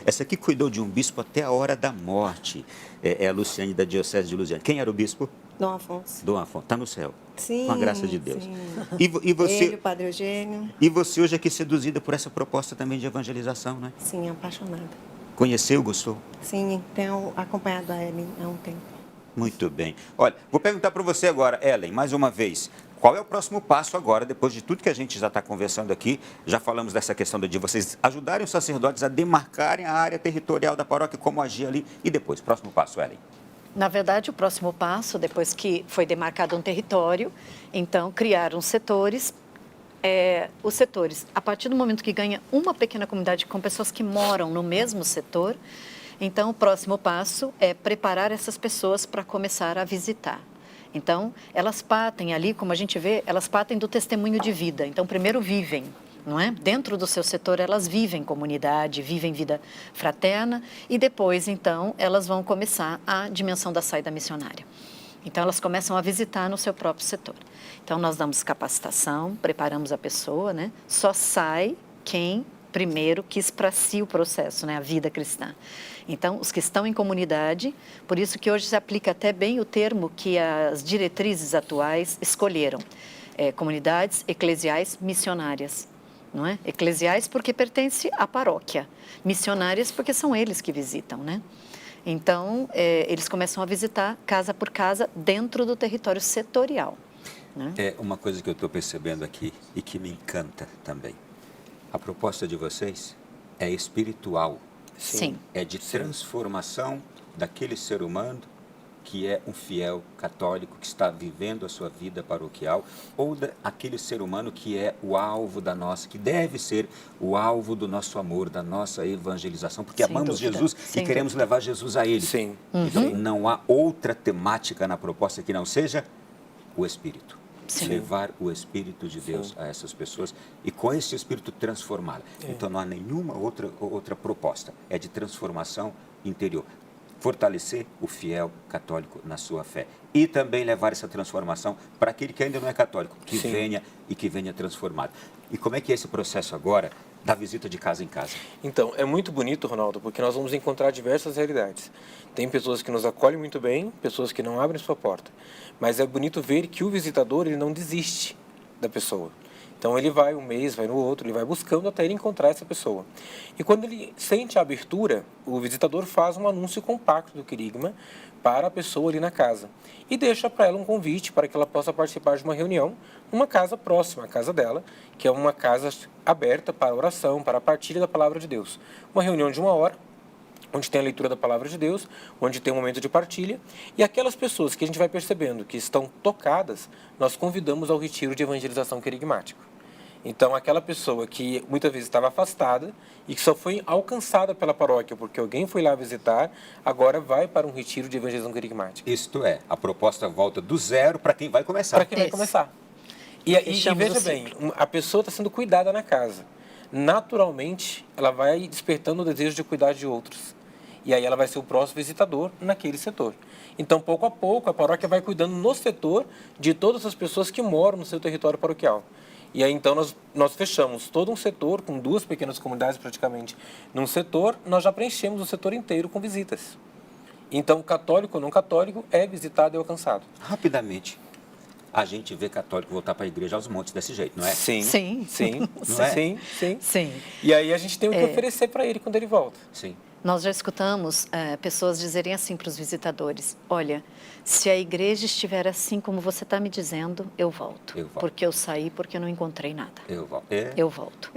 essa aqui cuidou de um bispo até a hora da morte, é a Luciane da Diocese de Lusiânia. Quem era o bispo? Dom Afonso. Dom Afonso, está no céu. Sim, com a graça de Deus. Sim. E você, Ele, o Padre Eugênio. E você hoje aqui seduzida por essa proposta também de evangelização, né? Sim, apaixonada. Conheceu, gostou? Sim, tenho acompanhado a Ellen há um tempo. Muito bem. Olha, vou perguntar para você agora, Ellen, mais uma vez. Qual é o próximo passo agora, depois de tudo que a gente já está conversando aqui? Já falamos dessa questão de vocês ajudarem os sacerdotes a demarcarem a área territorial da paróquia, como agir ali. E depois, próximo passo, Ellen? Na verdade, o próximo passo, depois que foi demarcado um território, então criaram setores. Os setores, a partir do momento que ganha uma pequena comunidade com pessoas que moram no mesmo setor, então o próximo passo é preparar essas pessoas para começar a visitar. Então, elas partem ali, como a gente vê, elas partem do testemunho de vida. Então, primeiro vivem, não é? Dentro do seu setor, elas vivem comunidade, vivem vida fraterna e depois, então, elas vão começar a dimensão da saída missionária. Então, elas começam a visitar no seu próprio setor. Então, nós damos capacitação, preparamos a pessoa, né? Só sai quem primeiro quis para si o processo, né? A vida cristã. Então, os que estão em comunidade, por isso que hoje se aplica até bem o termo que as diretrizes atuais escolheram. Comunidades eclesiais missionárias. Não é? Eclesiais porque pertence à paróquia. Missionárias porque são eles que visitam, né? Então, eles começam a visitar casa por casa dentro do território setorial. Né? É uma coisa que eu estou percebendo aqui e que me encanta também. A proposta de vocês é espiritual. Sim. É de transformação daquele ser humano que é um fiel católico, que está vivendo a sua vida paroquial, ou daquele ser humano que é o alvo da nossa, que deve ser o alvo do nosso amor, da nossa evangelização, porque Sem amamos dúvida. Jesus Sem e queremos dúvida. levar Jesus a Ele. Sim. Então, não há outra temática na proposta que não seja o Espírito. Sim. Levar o Espírito de Deus a essas pessoas e com esse Espírito transformá-la. Então não há nenhuma outra proposta, é de transformação interior. Fortalecer o fiel católico na sua fé e também levar essa transformação para aquele que ainda não é católico, que venha e que venha transformado. E como é que é esse processo agora da visita de casa em casa? Então, é muito bonito, Ronaldo, porque nós vamos encontrar diversas realidades. Tem pessoas que nos acolhem muito bem, pessoas que não abrem sua porta. Mas é bonito ver que o visitador, ele não desiste da pessoa. Então, ele vai um mês, vai no outro, ele vai buscando até ele encontrar essa pessoa. E quando ele sente a abertura, o visitador faz um anúncio compacto do querigma para a pessoa ali na casa. E deixa para ela um convite para que ela possa participar de uma reunião numa casa próxima à casa dela, que é uma casa aberta para oração, para a partilha da palavra de Deus. Uma reunião de 1 hora, onde tem a leitura da palavra de Deus, onde tem um momento de partilha, e aquelas pessoas que a gente vai percebendo que estão tocadas, nós convidamos ao retiro de evangelização querigmático. Então, aquela pessoa que muitas vezes estava afastada e que só foi alcançada pela paróquia porque alguém foi lá visitar, agora vai para um retiro de evangelização querigmática. Isto é, a proposta volta do zero para quem vai começar. Para quem vai começar. E Fechamos veja o bem, ciclo. a pessoa está sendo cuidada na casa. Naturalmente, ela vai despertando o desejo de cuidar de outros. E aí ela vai ser o próximo visitador naquele setor. Então, pouco a pouco, a paróquia vai cuidando no setor de todas as pessoas que moram no seu território paroquial. E aí, então, nós fechamos todo um setor, com 2 pequenas comunidades praticamente. Num setor, nós já preenchemos o setor inteiro com visitas. Então, católico ou não católico é visitado e alcançado. Rapidamente, a gente vê católico voltar para a igreja aos montes desse jeito, não é? Sim, Sim. sim, Não é? sim. Sim. E aí a gente tem o que oferecer para ele quando ele volta. Sim. Nós já escutamos pessoas dizerem assim para os visitadores: olha, se a igreja estiver assim como você está me dizendo, eu volto. Porque eu saí porque eu não encontrei nada. Eu volto. Eu volto.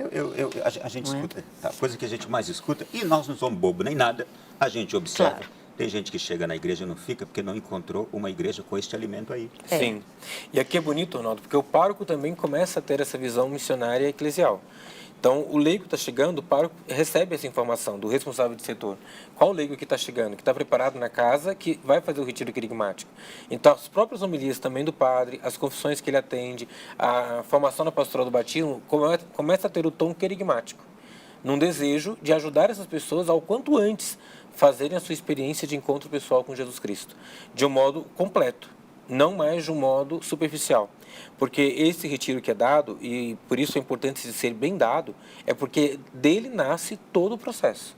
A gente Não é? escuta, a coisa que a gente mais escuta, e nós não somos bobo nem nada, a gente observa. Claro. Tem gente que chega na igreja e não fica porque não encontrou uma igreja com este alimento aí. Sim. E aqui é bonito, Ronaldo, porque o pároco também começa a ter essa visão missionária eclesial. Então, o leigo está chegando, o pároco recebe essa informação do responsável de setor. Qual o leigo que está chegando, que está preparado na casa, que vai fazer o retiro querigmático? Então, as próprias homilias também do padre, as confissões que ele atende, a formação na pastoral do batismo, começa a ter o tom querigmático, num desejo de ajudar essas pessoas ao quanto antes fazerem a sua experiência de encontro pessoal com Jesus Cristo, de um modo completo, não mais de um modo superficial. Porque esse retiro que é dado, e por isso a importância de ser bem dado, é porque dele nasce todo o processo.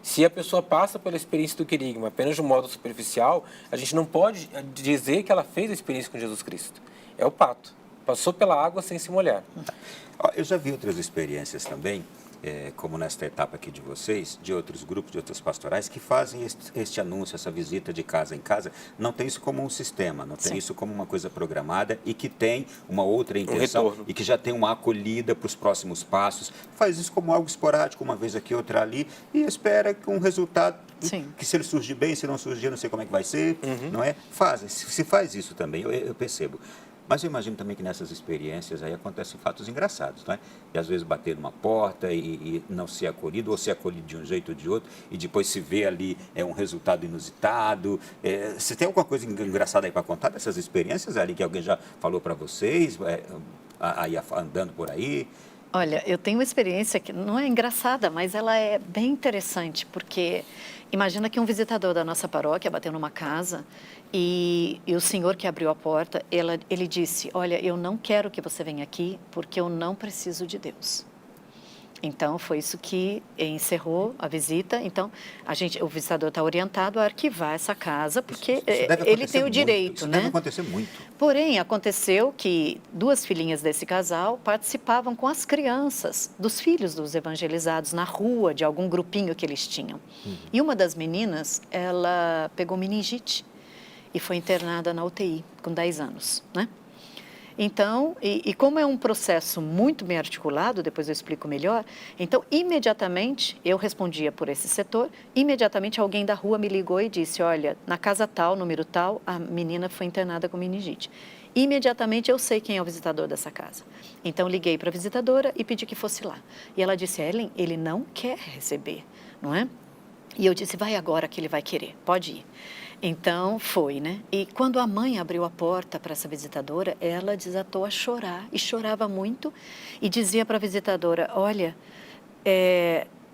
Se a pessoa passa pela experiência do querigma apenas de um modo superficial, a gente não pode dizer que ela fez a experiência com Jesus Cristo. É o pato. Passou pela água sem se molhar. Eu já vi outras experiências também, como nesta etapa aqui de vocês, de outros grupos, de outras pastorais, que fazem este anúncio, essa visita de casa em casa, não tem isso como um sistema, não tem isso como uma coisa programada e que tem uma outra intenção e que já tem uma acolhida para os próximos passos. Faz isso como algo esporádico, uma vez aqui, outra ali, e espera que um resultado, que se ele surgir bem, se não surgir, não sei como é que vai ser, não é? Se faz isso também, eu percebo. Mas eu imagino também que nessas experiências aí acontecem fatos engraçados, não é? E às vezes bater numa porta e não ser acolhido, ou ser acolhido de um jeito ou de outro, e depois se vê ali um resultado inusitado. Você tem alguma coisa engraçada aí para contar dessas experiências ali que alguém já falou para vocês, aí andando por aí? Olha, eu tenho uma experiência que não é engraçada, mas ela é bem interessante, porque imagina que um visitador da nossa paróquia bateu numa casa e o senhor que abriu a porta, ele disse, olha, eu não quero que você venha aqui porque eu não preciso de Deus. Então, foi isso que encerrou a visita. Então, o visitador está orientado a arquivar essa casa, porque ele tem o direito, isso né? Deve acontecer muito. Porém, aconteceu que 2 filhinhas desse casal participavam com as crianças, dos filhos dos evangelizados, na rua, de algum grupinho que eles tinham. E uma das meninas, ela pegou meningite e foi internada na UTI, com 10 anos, né? Então, e como é um processo muito bem articulado, depois eu explico melhor, então, imediatamente, eu respondia por esse setor, imediatamente alguém da rua me ligou e disse, olha, na casa tal, número tal, a menina foi internada com meningite. Imediatamente eu sei quem é o visitador dessa casa. Então, liguei para a visitadora e pedi que fosse lá. E ela disse, Ellen, ele não quer receber, não é? E eu disse, vai agora que ele vai querer, pode ir. Então, foi, né? E quando a mãe abriu a porta para essa visitadora, ela desatou a chorar, e chorava muito, e dizia para a visitadora, olha,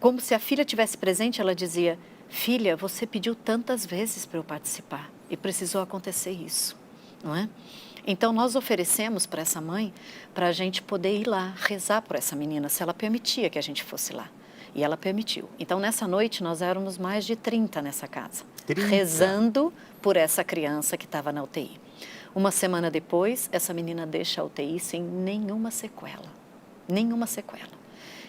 como se a filha tivesse presente, ela dizia, filha, você pediu tantas vezes para eu participar, e precisou acontecer isso, não é? Então, nós oferecemos para essa mãe, para a gente poder ir lá, rezar por essa menina, se ela permitia que a gente fosse lá. E ela permitiu. Então, nessa noite, nós éramos mais de 30 nessa casa, 30? Rezando por essa criança que estava na UTI. Uma semana depois, essa menina deixa a UTI sem nenhuma sequela. Nenhuma sequela.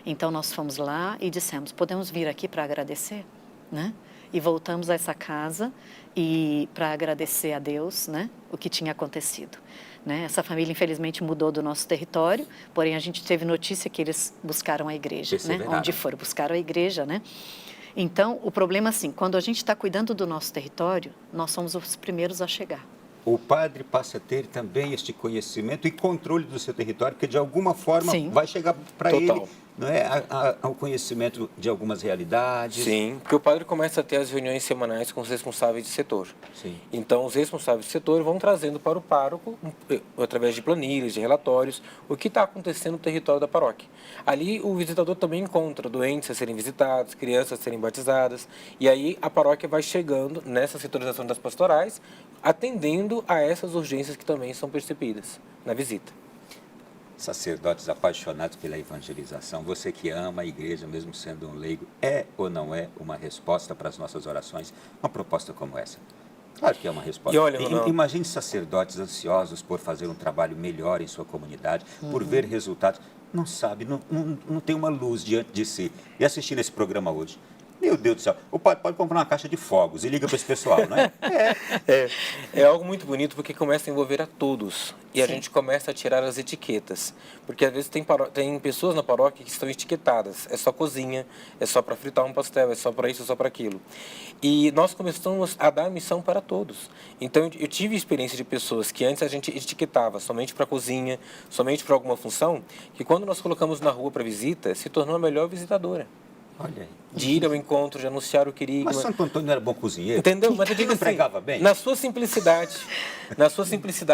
Então, nós fomos lá e dissemos, podemos vir aqui para agradecer? Né? E voltamos a essa casa e para agradecer a Deus, né, o que tinha acontecido. Né? Essa família, infelizmente, mudou do nosso território, porém, a gente teve notícia que eles buscaram a igreja, né? Onde foram, buscaram a igreja, né? Então, o problema, assim, quando a gente está cuidando do nosso território, nós somos os primeiros a chegar. O padre passa a ter também este conhecimento e controle do seu território, porque de alguma forma vai chegar para ele, não é, ao conhecimento de algumas realidades. Sim, porque o padre começa a ter as reuniões semanais com os responsáveis de setor. Sim. Então, os responsáveis de setor vão trazendo para o pároco, através de planilhas, de relatórios, o que está acontecendo no território da paróquia. Ali, o visitador também encontra doentes a serem visitados, crianças a serem batizadas, e aí a paróquia vai chegando nessa setorização das pastorais, atendendo a essas urgências que também são percebidas na visita. Sacerdotes apaixonados pela evangelização, você que ama a igreja, mesmo sendo um leigo, é ou não é uma resposta para as nossas orações, uma proposta como essa? Claro que é uma resposta. E olha, imagine sacerdotes ansiosos por fazer um trabalho melhor em sua comunidade, por ver resultados, não sabe, não tem uma luz diante de si. E assistindo esse programa hoje, meu Deus do céu, o padre pode comprar uma caixa de fogos e liga para esse pessoal, não é? É algo muito bonito porque começa a envolver a todos. E a gente começa a tirar as etiquetas. Porque às vezes tem pessoas na paróquia que estão etiquetadas. É só cozinha, é só para fritar um pastel, é só para isso, é só para aquilo. E nós começamos a dar missão para todos. Então eu tive experiência de pessoas que antes a gente etiquetava somente para cozinha, somente para alguma função, que quando nós colocamos na rua para visita, se tornou a melhor visitadora. Olha aí. De ir ao encontro, de anunciar o querigma. Mas Santo Antônio não era bom cozinheiro? Entendeu? Mas eu digo assim, pregava bem? Na sua simplicidade,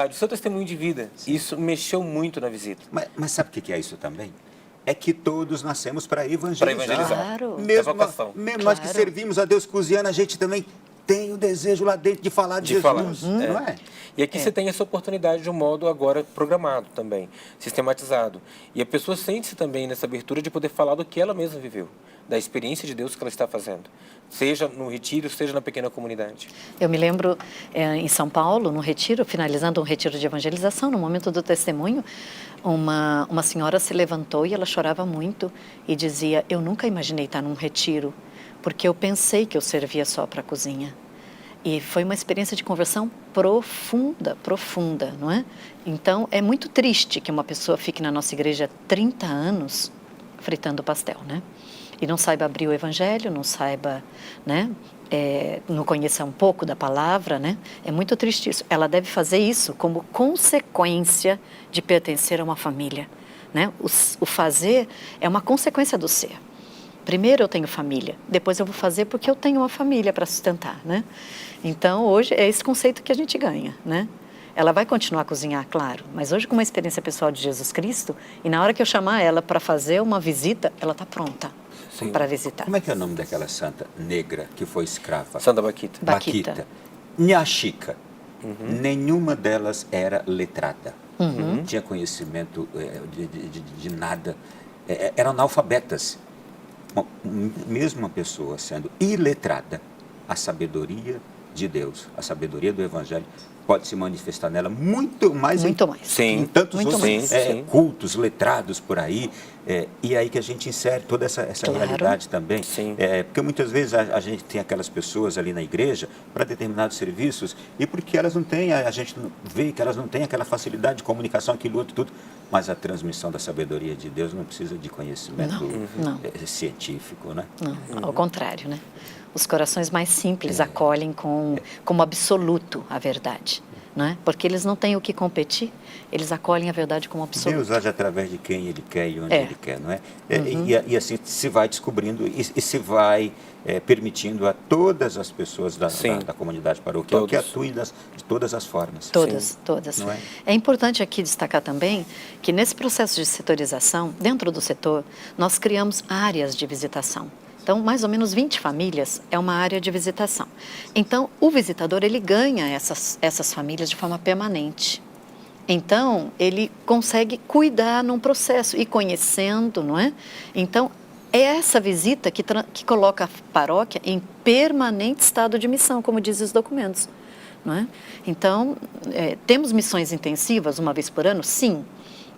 o seu testemunho de vida, isso mexeu muito na visita. Mas sabe o que é isso também? É que todos nascemos para evangelizar. Para evangelizar. Claro. Mesmo nós que servimos a Deus cozinhando, a gente também tem o desejo lá dentro de falar de Jesus, não é? E aqui você tem essa oportunidade de um modo agora programado também, sistematizado. E a pessoa sente-se também nessa abertura de poder falar do que ela mesma viveu, da experiência de Deus que ela está fazendo, seja no retiro, seja na pequena comunidade. Eu me lembro em São Paulo, no retiro, finalizando um retiro de evangelização, no momento do testemunho, uma senhora se levantou e ela chorava muito e dizia: eu nunca imaginei estar num retiro, porque eu pensei que eu servia só para a cozinha. E foi uma experiência de conversão profunda, profunda, não é? Então, é muito triste que uma pessoa fique na nossa igreja 30 anos fritando pastel, né? E não saiba abrir o evangelho, não saiba, né? Não conheça um pouco da palavra, né? É muito triste isso. Ela deve fazer isso como consequência de pertencer a uma família, né? O fazer é uma consequência do ser. Primeiro eu tenho família, depois eu vou fazer porque eu tenho uma família para sustentar, né? Então, hoje é esse conceito que a gente ganha, né? Ela vai continuar a cozinhar, claro, mas hoje com uma experiência pessoal de Jesus Cristo, e na hora que eu chamar ela para fazer uma visita, ela está pronta para visitar. Como é que é o nome daquela santa negra que foi escrava? Santa Baquita. Baquita. Nhaxica. Nenhuma delas era letrada. Não tinha conhecimento de nada. Eram analfabetas. Mesmo uma pessoa sendo iletrada, a sabedoria de Deus, a sabedoria do Evangelho pode se manifestar nela muito mais em tantos outros cultos, letrados por aí. E aí que a gente insere toda essa realidade também. Porque muitas vezes a gente tem aquelas pessoas ali na igreja para determinados serviços e porque elas não têm, a gente vê que elas não têm aquela facilidade de comunicação, aquilo outro, tudo. Mas a transmissão da sabedoria de Deus não precisa de conhecimento científico, né? Não, ao contrário, né? Os corações mais simples acolhem como absoluto a verdade, não é? Porque eles não têm o que competir, eles acolhem a verdade como absoluto. Deus age através de quem Ele quer e onde Ele quer, não é? E assim se vai descobrindo e se vai permitindo a todas as pessoas da comunidade paroquial que atuem de todas as formas. Todas. Não é? É importante aqui destacar também que nesse processo de setorização, dentro do setor, nós criamos áreas de visitação. Então, mais ou menos 20 famílias é uma área de visitação. Então, o visitador, ele ganha essas famílias de forma permanente. Então, ele consegue cuidar num processo e conhecendo, não é? Então, é essa visita que coloca a paróquia em permanente estado de missão, como dizem os documentos, não é? Então, temos missões intensivas uma vez por ano? Sim.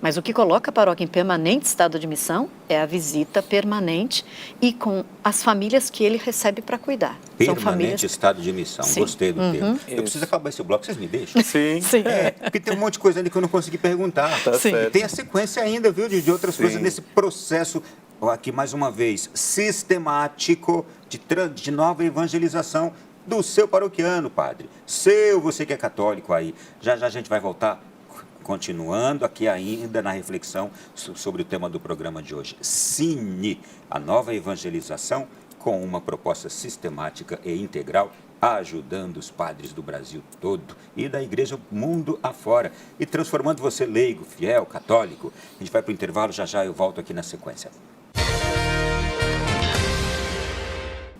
Mas o que coloca a paróquia em permanente estado de missão é a visita permanente e com as famílias que ele recebe para cuidar. Permanente estado de missão, gostei do termo. Eu preciso acabar esse bloco, vocês me deixam? Sim. Porque tem um monte de coisa ali que eu não consegui perguntar. E tem a sequência ainda, viu, de outras coisas nesse processo, aqui mais uma vez, sistemático de nova evangelização do seu paroquiano, padre. Você que é católico aí. Já a gente vai voltar continuando aqui ainda na reflexão sobre o tema do programa de hoje. Cine, a nova evangelização com uma proposta sistemática e integral, ajudando os padres do Brasil todo e da igreja mundo afora e transformando você leigo, fiel, católico. A gente vai para o intervalo, já eu volto aqui na sequência.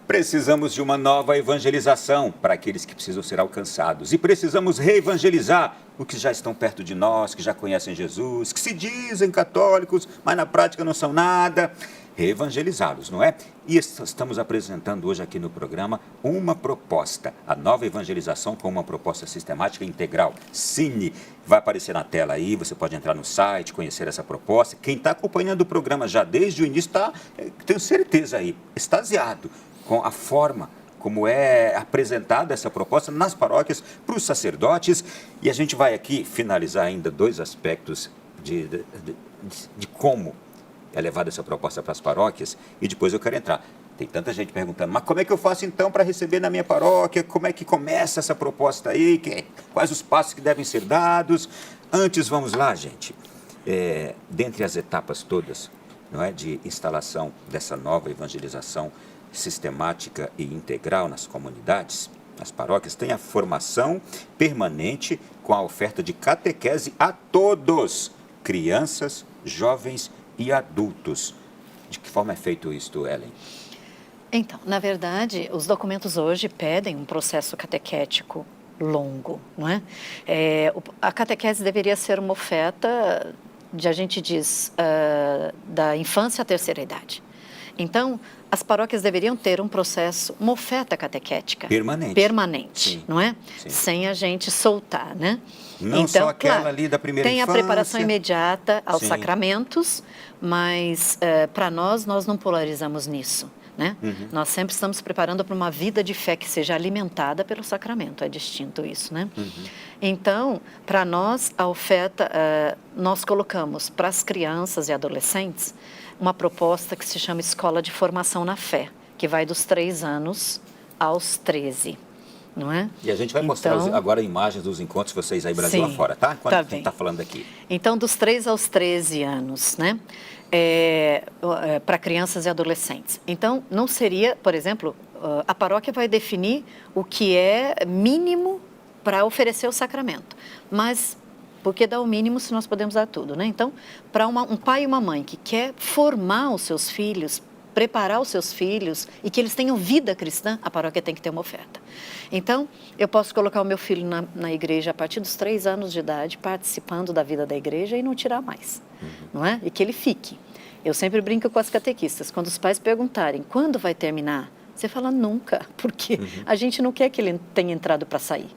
Precisamos de uma nova evangelização para aqueles que precisam ser alcançados. E precisamos reevangelizar os que já estão perto de nós, que já conhecem Jesus, que se dizem católicos, mas na prática não são nada. Reevangelizá-los, não é? E estamos apresentando hoje aqui no programa uma proposta, a nova evangelização com uma proposta sistemática e integral. Cine, vai aparecer na tela aí, você pode entrar no site, conhecer essa proposta. Quem está acompanhando o programa já desde o início está, tenho certeza aí, extasiado com a forma como é apresentada essa proposta nas paróquias para os sacerdotes. E a gente vai aqui finalizar ainda 2 aspectos de como é levada essa proposta para as paróquias e depois eu quero entrar. Tem tanta gente perguntando, mas como é que eu faço então para receber na minha paróquia? Como é que começa essa proposta aí? Quais os passos que devem ser dados? Antes, vamos lá, gente. Dentre as etapas todas, não é, de instalação dessa nova evangelização sistemática e integral nas comunidades, nas paróquias, tem a formação permanente com a oferta de catequese a todos, crianças, jovens e adultos. De que forma é feito isto, Ellen? Então, na verdade, os documentos hoje pedem um processo catequético longo, não é? A catequese deveria ser uma oferta, a gente diz, da infância à terceira idade. Então, as paróquias deveriam ter um processo, uma oferta catequética. Permanente, Sim. não é? Sim. Sem a gente soltar, né? Não então, só aquela claro, ali da primeira tem infância. a preparação imediata aos Sim. sacramentos, mas para nós não polarizamos nisso, né? Nós sempre estamos preparando para uma vida de fé que seja alimentada pelo sacramento, é distinto isso, né? Então, para nós, a oferta, nós colocamos para as crianças e adolescentes uma proposta que se chama Escola de Formação na Fé, que vai dos 3 anos aos 13, não é? E a gente vai mostrar agora imagens dos encontros de vocês aí Brasil afora, tá? Enquanto a gente está falando aqui. Então, dos 3 aos 13 anos, né? Para crianças e adolescentes. Então, não seria, por exemplo, a paróquia vai definir o que é mínimo para oferecer o sacramento, mas porque dá o mínimo se nós podemos dar tudo, né? Então, para um pai e uma mãe que quer formar os seus filhos, preparar os seus filhos e que eles tenham vida cristã, a paróquia tem que ter uma oferta. Então, eu posso colocar o meu filho na igreja a partir dos 3 anos de idade, participando da vida da igreja e não tirar mais, não é? E que ele fique. Eu sempre brinco com as catequistas, quando os pais perguntarem quando vai terminar, você fala nunca, porque a gente não quer que ele tenha entrado para sair,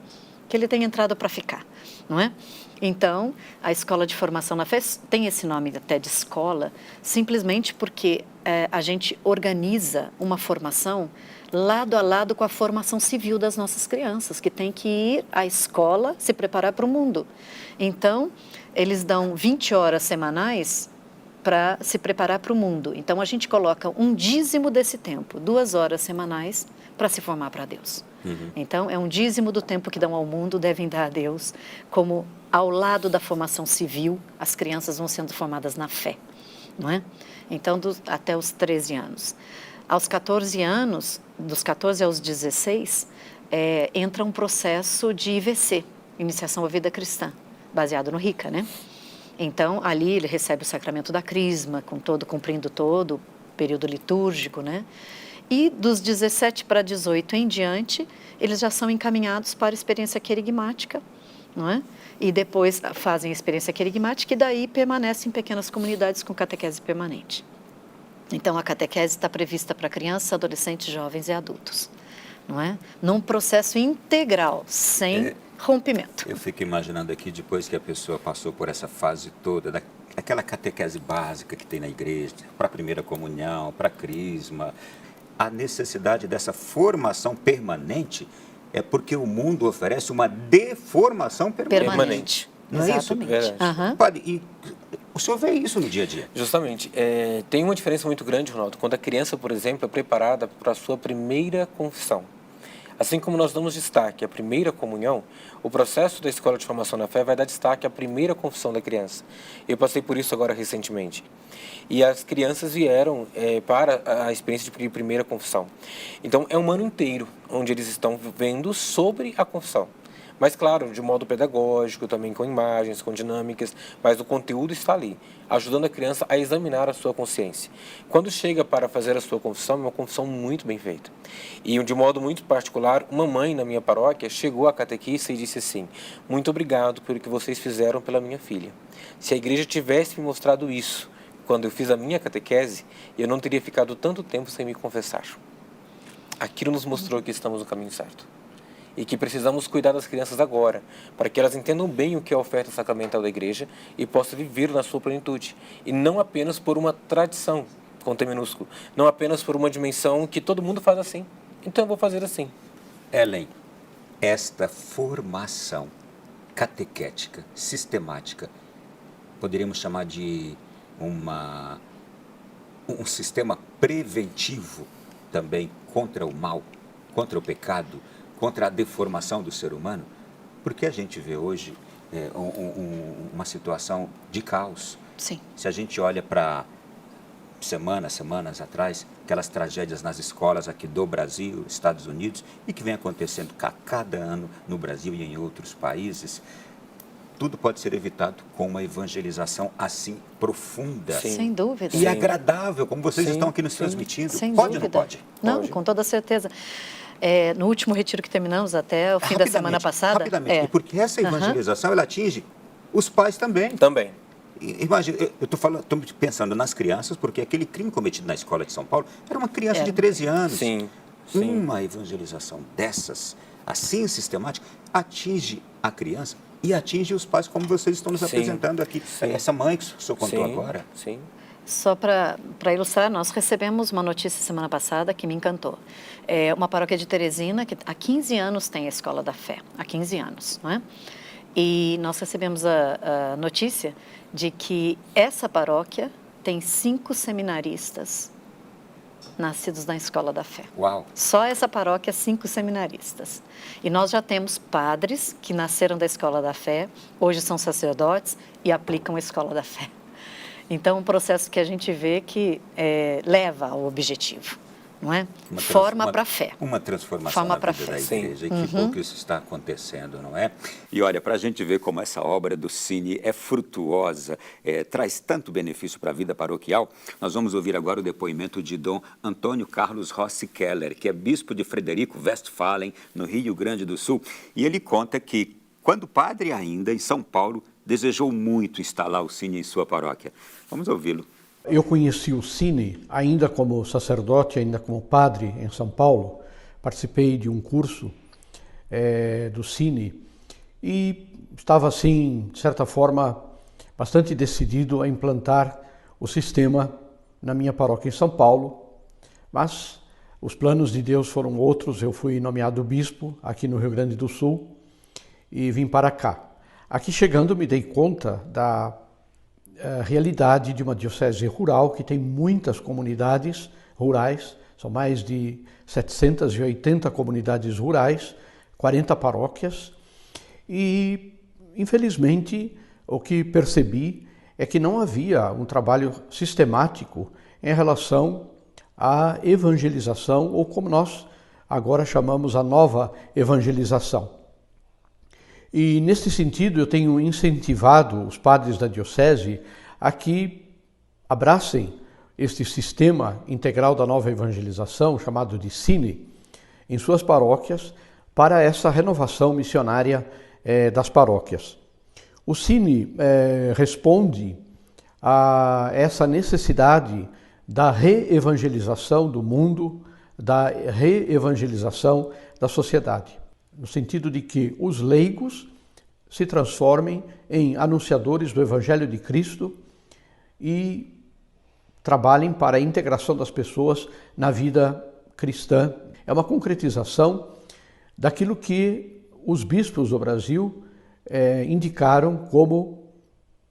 que ele tenha entrado para ficar, não é? Então, a Escola de Formação na Fé tem esse nome até de escola, simplesmente porque a gente organiza uma formação lado a lado com a formação civil das nossas crianças, que tem que ir à escola se preparar para o mundo. Então, eles dão 20 horas semanais para se preparar para o mundo. Então, a gente coloca um dízimo desse tempo, 2 horas semanais, para se formar para Deus. Então, é um dízimo do tempo que dão ao mundo, devem dar a Deus, como ao lado da formação civil, as crianças vão sendo formadas na fé, não é? Então, até os 13 anos. Aos 14 anos, dos 14 aos 16, entra um processo de IVC, Iniciação à Vida Cristã, baseado no RICA, né? Então, ali ele recebe o sacramento da crisma, cumprindo todo o período litúrgico, né? E dos 17 para 18 em diante, eles já são encaminhados para a experiência querigmática, não é? E depois fazem a experiência querigmática e daí permanecem em pequenas comunidades com catequese permanente. Então, a catequese está prevista para crianças, adolescentes, jovens e adultos, não é? Num processo integral, sem rompimento. Eu fico imaginando aqui, depois que a pessoa passou por essa fase toda, aquela catequese básica que tem na igreja, para a primeira comunhão, para a crisma, a necessidade dessa formação permanente é porque o mundo oferece uma deformação permanente. Não é isso? Padre, e o senhor vê isso no dia a dia? Justamente. Tem uma diferença muito grande, Ronaldo, quando a criança, por exemplo, é preparada para a sua primeira confissão. Assim como nós damos destaque à primeira comunhão, o processo da Escola de Formação na Fé vai dar destaque à primeira confissão da criança. Eu passei por isso agora recentemente. E as crianças vieram para a experiência de primeira confissão. Então, é um ano inteiro onde eles estão vendo sobre a confissão. Mas, claro, de modo pedagógico, também com imagens, com dinâmicas, mas o conteúdo está ali, ajudando a criança a examinar a sua consciência. Quando chega para fazer a sua confissão, é uma confissão muito bem feita. E, de modo muito particular, uma mãe na minha paróquia chegou à catequista e disse assim: muito obrigado pelo que vocês fizeram pela minha filha. Se a igreja tivesse me mostrado isso quando eu fiz a minha catequese, eu não teria ficado tanto tempo sem me confessar. Aquilo nos mostrou que estamos no caminho certo. E que precisamos cuidar das crianças agora, para que elas entendam bem o que é a oferta sacramental da igreja e possam viver na sua plenitude. E não apenas por uma tradição, com T minúsculo, não apenas por uma dimensão que todo mundo faz assim. Então eu vou fazer assim. Ellen, esta formação catequética, sistemática, poderíamos chamar de um sistema preventivo também contra o mal, contra o pecado, contra a deformação do ser humano, porque a gente vê hoje uma situação de caos. Sim. Se a gente olha para semanas atrás, aquelas tragédias nas escolas aqui do Brasil, Estados Unidos, e que vem acontecendo a cada ano no Brasil e em outros países, tudo pode ser evitado com uma evangelização assim profunda. Sim. Sem dúvida. E agradável, como vocês Sim, estão aqui nos sim. transmitindo. Sem Pode ou dúvida. não pode? Não, Pode. com toda certeza. No último retiro que terminamos, até o fim da semana passada... Rapidamente, e porque essa evangelização, ela atinge os pais também. Também. Imagina, eu estou pensando nas crianças, porque aquele crime cometido na escola de São Paulo era uma criança de 13 anos. Sim, sim. Uma evangelização dessas, assim sistemática, atinge a criança e atinge os pais, como vocês estão nos Sim. apresentando aqui. Sim. Essa mãe que o senhor contou Sim, agora. Sim. Só para ilustrar, nós recebemos uma notícia semana passada que me encantou. Uma paróquia de Teresina, que há 15 anos tem a Escola da Fé, há 15 anos, não é? E nós recebemos a notícia de que essa paróquia tem 5 seminaristas nascidos na Escola da Fé. Uau! Só essa paróquia, 5 seminaristas. E nós já temos padres que nasceram da Escola da Fé, hoje são sacerdotes e aplicam a Escola da Fé. Então, um processo que a gente vê que leva ao objetivo, não é? Forma para a fé. Uma transformação Forma na pra vida fé. da Sim. igreja. E que bom que isso está acontecendo, não é? E olha, para a gente ver como essa obra do Cine é frutuosa, traz tanto benefício para a vida paroquial, nós vamos ouvir agora o depoimento de Dom Antônio Carlos Rossi Keller, que é bispo de Frederico Westphalen, no Rio Grande do Sul. E ele conta que, quando padre ainda, em São Paulo, desejou muito instalar o Cine em sua paróquia. Vamos ouvi-lo. Eu conheci o Cine ainda como sacerdote, ainda como padre em São Paulo. Participei de um curso do Cine e estava, assim, de certa forma, bastante decidido a implantar o sistema na minha paróquia em São Paulo. Mas os planos de Deus foram outros. Eu fui nomeado bispo aqui no Rio Grande do Sul e vim para cá. Aqui chegando me dei conta da realidade de uma diocese rural que tem muitas comunidades rurais, são mais de 780 comunidades rurais, 40 paróquias e, infelizmente, o que percebi é que não havia um trabalho sistemático em relação à evangelização, ou como nós agora chamamos a nova evangelização. E, nesse sentido, eu tenho incentivado os padres da diocese a que abracem este sistema integral da nova evangelização, chamado de Cine, em suas paróquias, para essa renovação missionária das paróquias. O Cine responde a essa necessidade da reevangelização do mundo, da reevangelização da sociedade, no sentido de que os leigos se transformem em anunciadores do Evangelho de Cristo e trabalhem para a integração das pessoas na vida cristã. É uma concretização daquilo que os bispos do Brasil indicaram como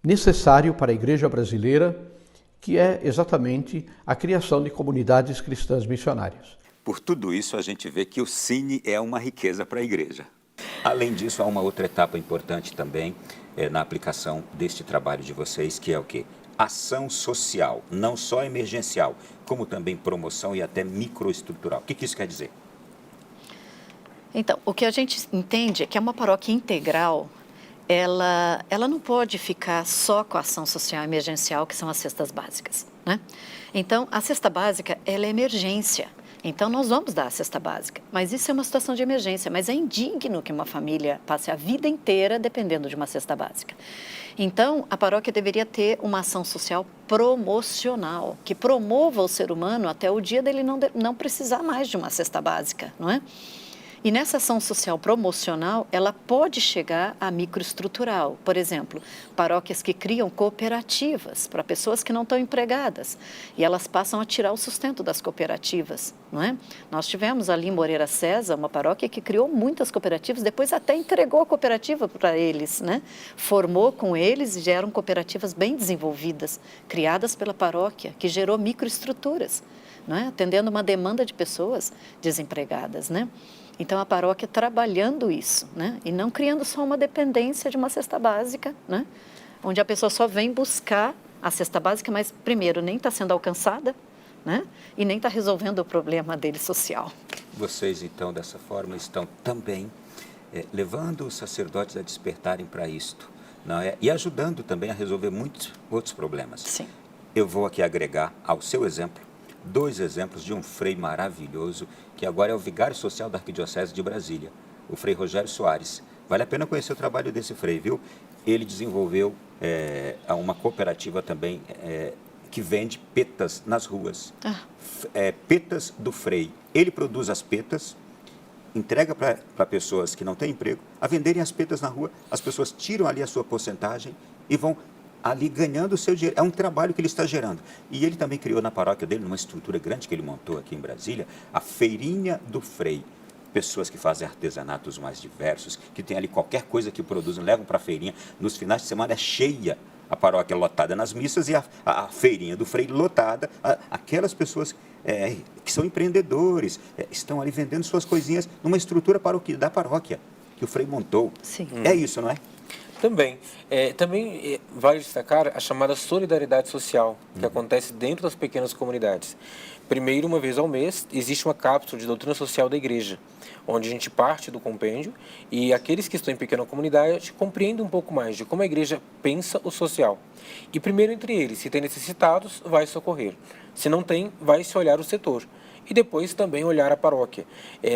necessário para a Igreja brasileira, que é exatamente a criação de comunidades cristãs missionárias. Por tudo isso, a gente vê que o Cine é uma riqueza para a igreja. Além disso, há uma outra etapa importante também na aplicação deste trabalho de vocês, que é o quê? Ação social, não só emergencial, como também promoção e até microestrutural. O que isso quer dizer? Então, o que a gente entende é que uma paróquia integral, ela não pode ficar só com a ação social emergencial, que são as cestas básicas, né? Então, a cesta básica, ela é emergência. Então, nós vamos dar a cesta básica, mas isso é uma situação de emergência, mas é indigno que uma família passe a vida inteira dependendo de uma cesta básica. Então, a paróquia deveria ter uma ação social promocional, que promova o ser humano até o dia dele não precisar mais de uma cesta básica, não é? E nessa ação social promocional, ela pode chegar à microestrutural. Por exemplo, paróquias que criam cooperativas para pessoas que não estão empregadas. E elas passam a tirar o sustento das cooperativas, não é? Nós tivemos ali em Moreira César uma paróquia que criou muitas cooperativas, depois até entregou a cooperativa para eles, né? Formou com eles e já eram cooperativas bem desenvolvidas, criadas pela paróquia, que gerou microestruturas, não é? Atendendo uma demanda de pessoas desempregadas, né? Então, a paróquia trabalhando isso, né? E não criando só uma dependência de uma cesta básica, né? Onde a pessoa só vem buscar a cesta básica, mas, primeiro, nem está sendo alcançada, né? E nem está resolvendo o problema dele social. Vocês, então, dessa forma, estão também levando os sacerdotes a despertarem para isto, não é? E ajudando também a resolver muitos outros problemas. Sim. Eu vou aqui agregar ao seu exemplo 2 exemplos de um frei maravilhoso, que agora é o vigário social da Arquidiocese de Brasília, o frei Rogério Soares. Vale a pena conhecer o trabalho desse frei, viu? Ele desenvolveu uma cooperativa também que vende petas nas ruas. Petas do Frei. Ele produz as petas, entrega para pessoas que não têm emprego, a venderem as petas na rua, as pessoas tiram ali a sua porcentagem e vão ali ganhando o seu dinheiro. É um trabalho que ele está gerando. E ele também criou na paróquia dele, numa estrutura grande que ele montou aqui em Brasília, a Feirinha do Frei. Pessoas que fazem artesanatos mais diversos, que tem ali qualquer coisa que produzem, levam para a feirinha. Nos finais de semana é cheia a paróquia lotada nas missas e a feirinha do Frei lotada. Aquelas pessoas que são empreendedores, estão ali vendendo suas coisinhas numa estrutura da paróquia que o Frei montou. Sim. É isso, não é? Também vale destacar a chamada solidariedade social, que acontece dentro das pequenas comunidades. Primeiro, uma vez ao mês, existe uma cápsula de doutrina social da igreja, onde a gente parte do compêndio e aqueles que estão em pequena comunidade compreendem um pouco mais de como a igreja pensa o social. E primeiro entre eles, se tem necessitados, vai socorrer. Se não tem, vai se olhar o setor. E depois também olhar a paróquia.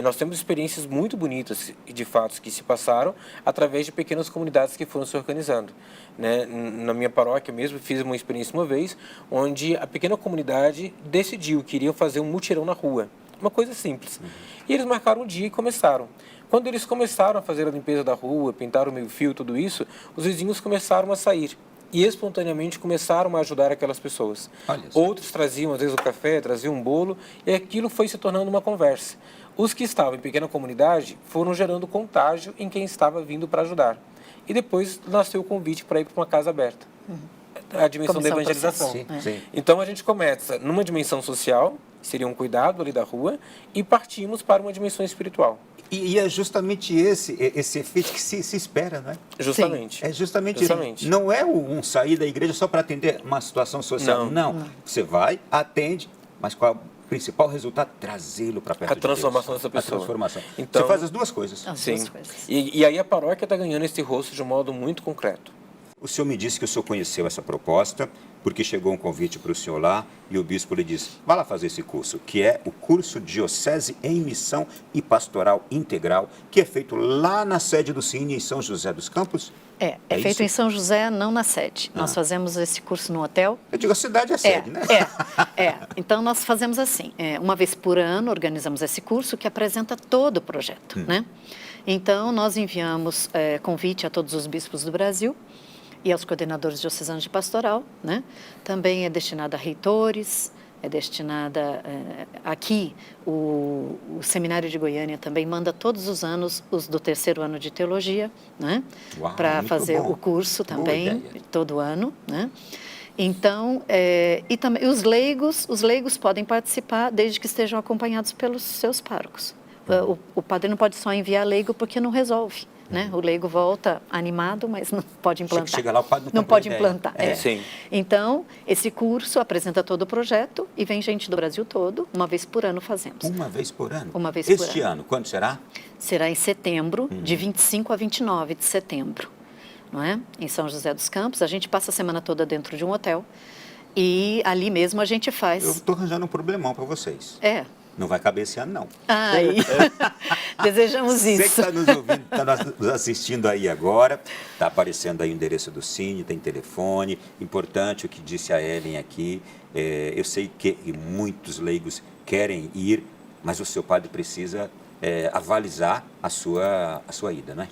Nós temos experiências muito bonitas, de fatos, que se passaram através de pequenas comunidades que foram se organizando. Né? Na minha paróquia mesmo, fiz uma experiência uma vez, onde a pequena comunidade decidiu que iriam fazer um mutirão na rua. Uma coisa simples. E eles marcaram um dia e começaram. Quando eles começaram a fazer a limpeza da rua, pintaram o meio-fio, tudo isso, os vizinhos começaram a sair. E espontaneamente começaram a ajudar aquelas pessoas. Outros traziam, às vezes, o café, traziam um bolo, e aquilo foi se tornando uma conversa. Os que estavam em pequena comunidade foram gerando contágio em quem estava vindo para ajudar. E depois nasceu o convite para ir para uma casa aberta. A dimensão da evangelização. Sim. Então a gente começa numa dimensão social, seria um cuidado ali da rua, e partimos para uma dimensão espiritual. E é justamente esse efeito que se espera, não é? Justamente. É justamente isso. Não é um sair da igreja só para atender uma situação social. Não. Você vai, atende, mas qual é o principal resultado? Trazê-lo para perto de Deus. A transformação dessa pessoa. A transformação. Então, você faz as duas coisas. Duas coisas. E aí a paróquia está ganhando esse rosto de um modo muito concreto. O senhor me disse que o senhor conheceu essa proposta, porque chegou um convite para o senhor lá e o bispo lhe disse, vá lá fazer esse curso, que é o curso Diocese em Missão e Pastoral Integral, que é feito lá na sede do Cine, em São José dos Campos. É feito em São José, não na sede. Nós fazemos esse curso no hotel. Eu digo, a cidade é a sede, né? Então, nós fazemos assim, uma vez por ano, organizamos esse curso que apresenta todo o projeto, né? Então, nós enviamos convite a todos os bispos do Brasil e aos coordenadores diocesanos de pastoral, né? Também é destinada a reitores, é destinada aqui, o Seminário de Goiânia também manda todos os anos os do 3º ano de teologia, né? Para fazer o curso também, todo ano, né? Então, e também os leigos podem participar desde que estejam acompanhados pelos seus párocos. O padre não pode só enviar leigo porque não resolve. Né? O leigo volta animado, mas não pode implantar. Chega lá, o padre não pode implantar. Sim. Então, esse curso apresenta todo o projeto e vem gente do Brasil todo, uma vez por ano fazemos. Uma vez por ano? Uma vez por ano. Este ano, quando será? Será em setembro, de 25 a 29 de setembro, não é? Em São José dos Campos. A gente passa a semana toda dentro de um hotel e ali mesmo a gente faz... Eu estou arranjando um problemão para vocês. Não vai caber esse ano, não. Desejamos isso. Você que está nos ouvindo, está nos assistindo aí agora, está aparecendo aí o endereço do Cine, tem telefone. Importante o que disse a Ellen aqui. Eu sei que muitos leigos querem ir, mas o seu padre precisa avalizar a sua ida, não é?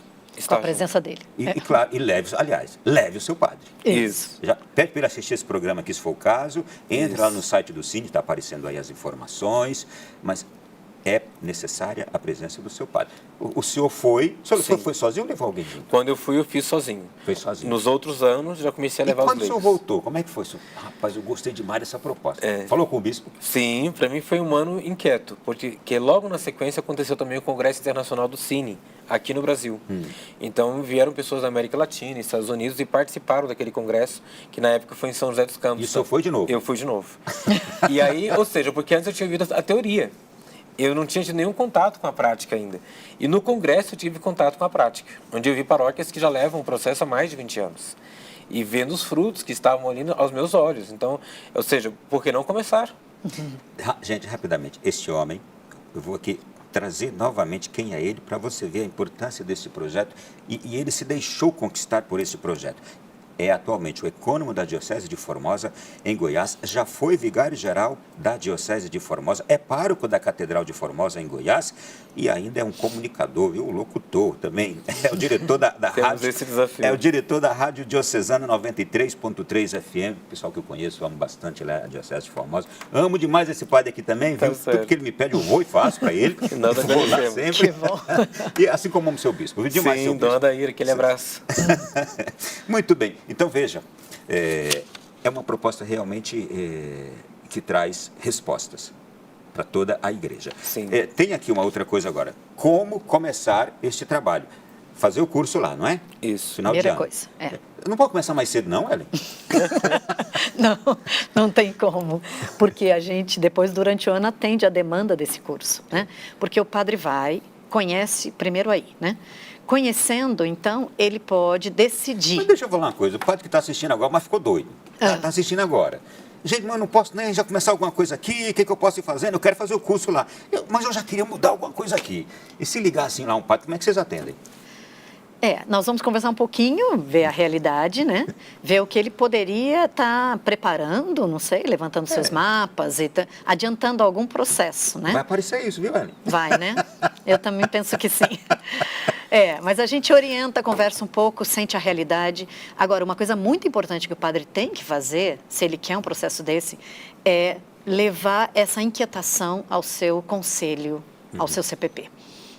Com a presença dele. E claro, leve o seu padre. Isso. Já pede para ele assistir esse programa aqui, se for o caso. Entre lá no site do Cine, está aparecendo aí as informações. Mas é necessária a presença do seu padre. O senhor foi foi sozinho ou levou alguém junto? Quando eu fui, eu fiz sozinho. Foi sozinho. Nos outros anos, já comecei a levar os leigos. E quando o senhor voltou, como é que foi? Rapaz, eu gostei demais dessa proposta. Falou com o bispo? Sim, para mim foi um ano inquieto, porque logo na sequência aconteceu também o Congresso Internacional do Cine, aqui no Brasil. Então vieram pessoas da América Latina, Estados Unidos e participaram daquele congresso, que na época foi em São José dos Campos. E o senhor foi de novo? Eu fui de novo. E aí, ou seja, porque antes eu tinha ouvido a teoria. Eu não tinha tido nenhum contato com a prática ainda. E no congresso eu tive contato com a prática, onde eu vi paróquias que já levam o processo há mais de 20 anos. E vendo os frutos que estavam ali aos meus olhos. Então, ou seja, por que não começar? Gente, rapidamente, este homem, eu vou aqui trazer novamente quem é ele para você ver a importância desse projeto e ele se deixou conquistar por esse projeto. É atualmente o ecônomo da Diocese de Formosa, em Goiás, já foi vigário-geral da Diocese de Formosa, é pároco da Catedral de Formosa, em Goiás, e ainda é um comunicador, viu? Locutor também. É o diretor da rádio. Esse desafio. É o diretor da Rádio Diocesana 93.3 FM, pessoal que eu conheço, amo bastante lá a Diocese de Formosa. Amo demais esse padre aqui também, viu? Tudo que ele me pede eu vou e faço para ele. Nós vou lá agradecemos. sempre. Que bom. E assim como amo seu bispo. Viu? Demais, seu Sim, bispo. dona Daíra, aquele abraço. Muito bem. Então, veja, é uma proposta realmente que traz respostas para toda a igreja. Sim. Tem aqui uma outra coisa agora. Como começar este trabalho? Fazer o curso lá, não é? Isso. Final de Primeira ano. coisa, Não pode começar mais cedo, não, Ellen? Não tem como, porque a gente depois, durante o ano, atende a demanda desse curso, né? Porque o padre vai, conhece primeiro aí, né? Conhecendo, então, ele pode decidir. Mas deixa eu falar uma coisa. O padre que está assistindo agora, mas ficou doido. Está assistindo agora. Gente, mas eu não posso nem já começar alguma coisa aqui, o que eu posso ir fazendo? Eu quero fazer o curso lá. Mas eu já queria mudar alguma coisa aqui. E se ligar assim lá um padre, como é que vocês atendem? Nós vamos conversar um pouquinho, ver a realidade, né? Ver o que ele poderia estar preparando, não sei, levantando seus mapas e adiantando algum processo, né? Vai aparecer isso, viu, Ellen? Vai, né? Eu também penso que sim. Mas a gente orienta, conversa um pouco, sente a realidade. Agora, uma coisa muito importante que o padre tem que fazer, se ele quer um processo desse, é levar essa inquietação ao seu conselho, ao seu CPP.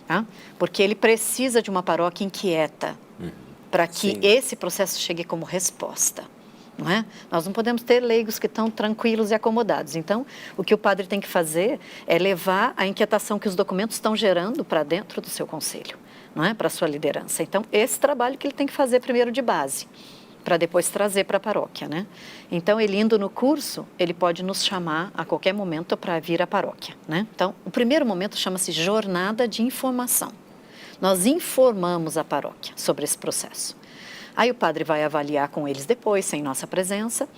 Tá? Porque ele precisa de uma paróquia inquieta para que Sim. esse processo chegue como resposta. Não é? Nós não podemos ter leigos que estão tranquilos e acomodados. Então, o que o padre tem que fazer é levar a inquietação que os documentos estão gerando para dentro do seu conselho, não é? Para a sua liderança. Então, esse trabalho que ele tem que fazer primeiro de base, para depois trazer para a paróquia, né? Então, ele indo no curso, ele pode nos chamar a qualquer momento para vir à paróquia, né? Então, o primeiro momento chama-se jornada de informação. Nós informamos a paróquia sobre esse processo. Aí o padre vai avaliar com eles depois, sem nossa presença,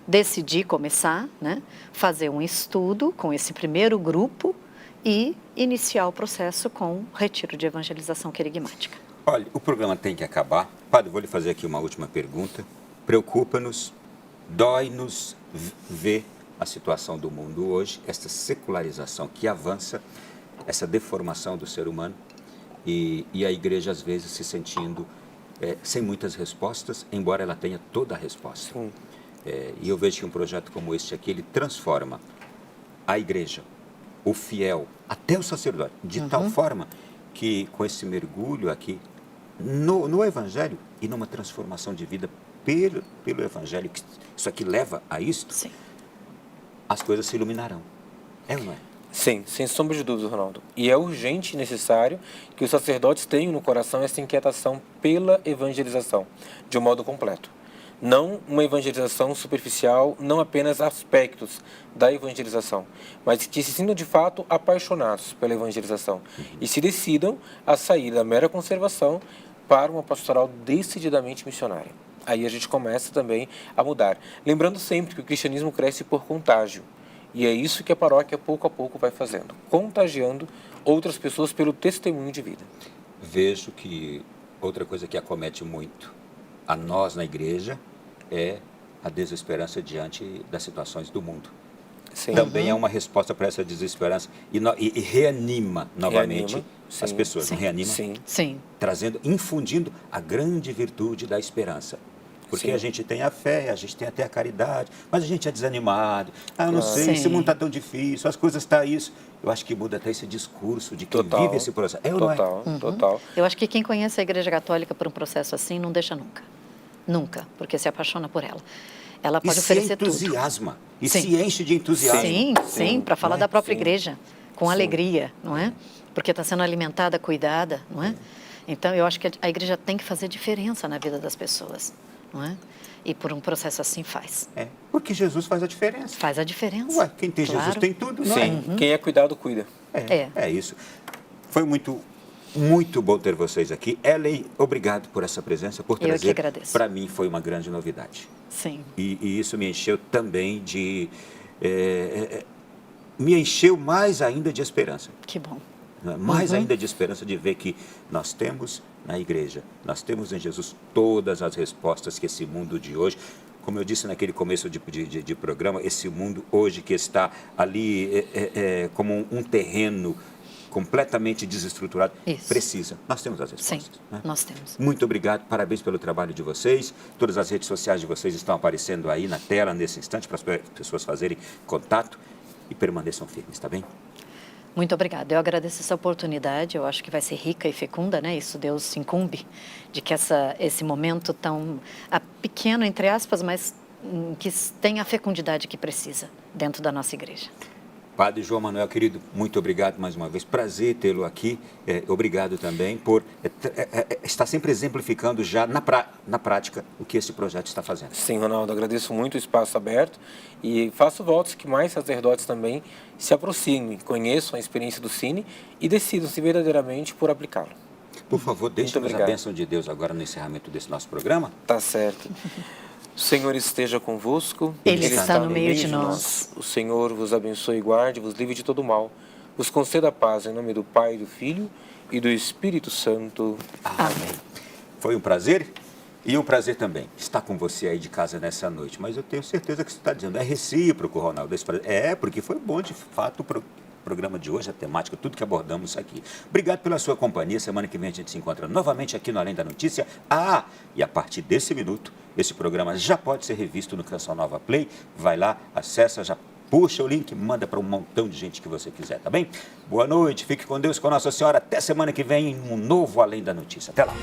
decidir começar, né? Fazer um estudo com esse primeiro grupo e iniciar o processo com o retiro de evangelização querigmática. Olha, o programa tem que acabar. Padre, vou lhe fazer aqui uma última pergunta. Preocupa-nos, dói-nos ver a situação do mundo hoje, esta secularização que avança, essa deformação do ser humano e a igreja, às vezes, se sentindo sem muitas respostas, embora ela tenha toda a resposta. E eu vejo que um projeto como este aqui, ele transforma a igreja, o fiel, até o sacerdote, de tal forma que com esse mergulho aqui no Evangelho e numa transformação de vida pelo Evangelho, que isso aqui leva a isto, Sim. as coisas se iluminarão. É ou não é? Sim, sem sombra de dúvida, Ronaldo. E é urgente e necessário que os sacerdotes tenham no coração essa inquietação pela evangelização, de um modo completo. Não uma evangelização superficial, não apenas aspectos da evangelização, mas que se sintam de fato apaixonados pela evangelização e se decidam a sair da mera conservação para uma pastoral decididamente missionária. Aí a gente começa também a mudar. Lembrando sempre que o cristianismo cresce por contágio. E é isso que a paróquia, pouco a pouco, vai fazendo. Contagiando outras pessoas pelo testemunho de vida. Vejo que outra coisa que acomete muito a nós na igreja é a desesperança diante das situações do mundo. Sim. Também é uma resposta para essa desesperança e reanima novamente Reanima, as sim. pessoas. Não reanima? Sim. Sim. Infundindo a grande virtude da esperança. Porque Sim. a gente tem a fé, a gente tem até a caridade, mas a gente é desanimado. Eu não sei, Sim. esse mundo está tão difícil, as coisas estão isso. Eu acho que muda até esse discurso de quem vive esse processo. É ou não é? Total. Eu acho que quem conhece a Igreja Católica por um processo assim não deixa nunca. Nunca, porque se apaixona por ela. Ela pode oferecer tudo. entusiasma. E Sim. se enche de entusiasmo. Sim, para falar Não é? da própria Sim. igreja, com alegria, não é? Porque está sendo alimentada, cuidada, não é? Então, eu acho que a igreja tem que fazer diferença na vida das pessoas, não é? E por um processo assim faz. Porque Jesus faz a diferença. Faz a diferença. Ué, quem tem Jesus Claro. tem tudo, não é? Sim. Quem é cuidado, cuida. É isso. Foi muito bom ter vocês aqui. Ellen, obrigado por essa presença, por trazer. Eu que agradeço. Para mim foi uma grande novidade. Sim. E isso me encheu também me encheu mais ainda de esperança. Que bom. Mais ainda de esperança de ver que nós temos na igreja, nós temos em Jesus todas as respostas que esse mundo de hoje, como eu disse naquele começo de programa, esse mundo hoje que está ali como um terreno completamente desestruturado, precisa. Nós temos as respostas. Sim, né? nós temos. Muito obrigado, parabéns pelo trabalho de vocês. Todas as redes sociais de vocês estão aparecendo aí na tela nesse instante para as pessoas fazerem contato e permaneçam firmes, tá bem? Muito obrigada. Eu agradeço essa oportunidade. Eu acho que vai ser rica e fecunda, né? Isso Deus se incumbe de que esse momento tão pequeno, entre aspas, mas que tem a fecundidade que precisa dentro da nossa igreja. Padre João Manuel, querido, muito obrigado mais uma vez. Prazer tê-lo aqui. Obrigado também por estar sempre exemplificando já na prática o que esse projeto está fazendo. Sim, Ronaldo, agradeço muito o espaço aberto e faço votos que mais sacerdotes também se aproximem, conheçam a experiência do Cine e decidam-se verdadeiramente por aplicá-lo. Por favor, deixe-nos a bênção de Deus agora no encerramento desse nosso programa. Tá certo. O Senhor esteja convosco. Ele está no meio de nós. O Senhor vos abençoe e guarde, vos livre de todo mal. Vos conceda a paz em nome do Pai, do Filho e do Espírito Santo. Amém. Foi um prazer e um prazer também estar com você aí de casa nessa noite. Mas eu tenho certeza que você está dizendo, é recíproco, Ronaldo. Porque foi bom de fato o programa de hoje, a temática, tudo que abordamos aqui. Obrigado pela sua companhia. Semana que vem a gente se encontra novamente aqui no Além da Notícia. E a partir desse minuto, esse programa já pode ser revisto no Canção Nova Play. Vai lá, acessa, já puxa o link, manda para um montão de gente que você quiser, tá bem? Boa noite, fique com Deus, com Nossa Senhora. Até semana que vem em um novo Além da Notícia. Até lá.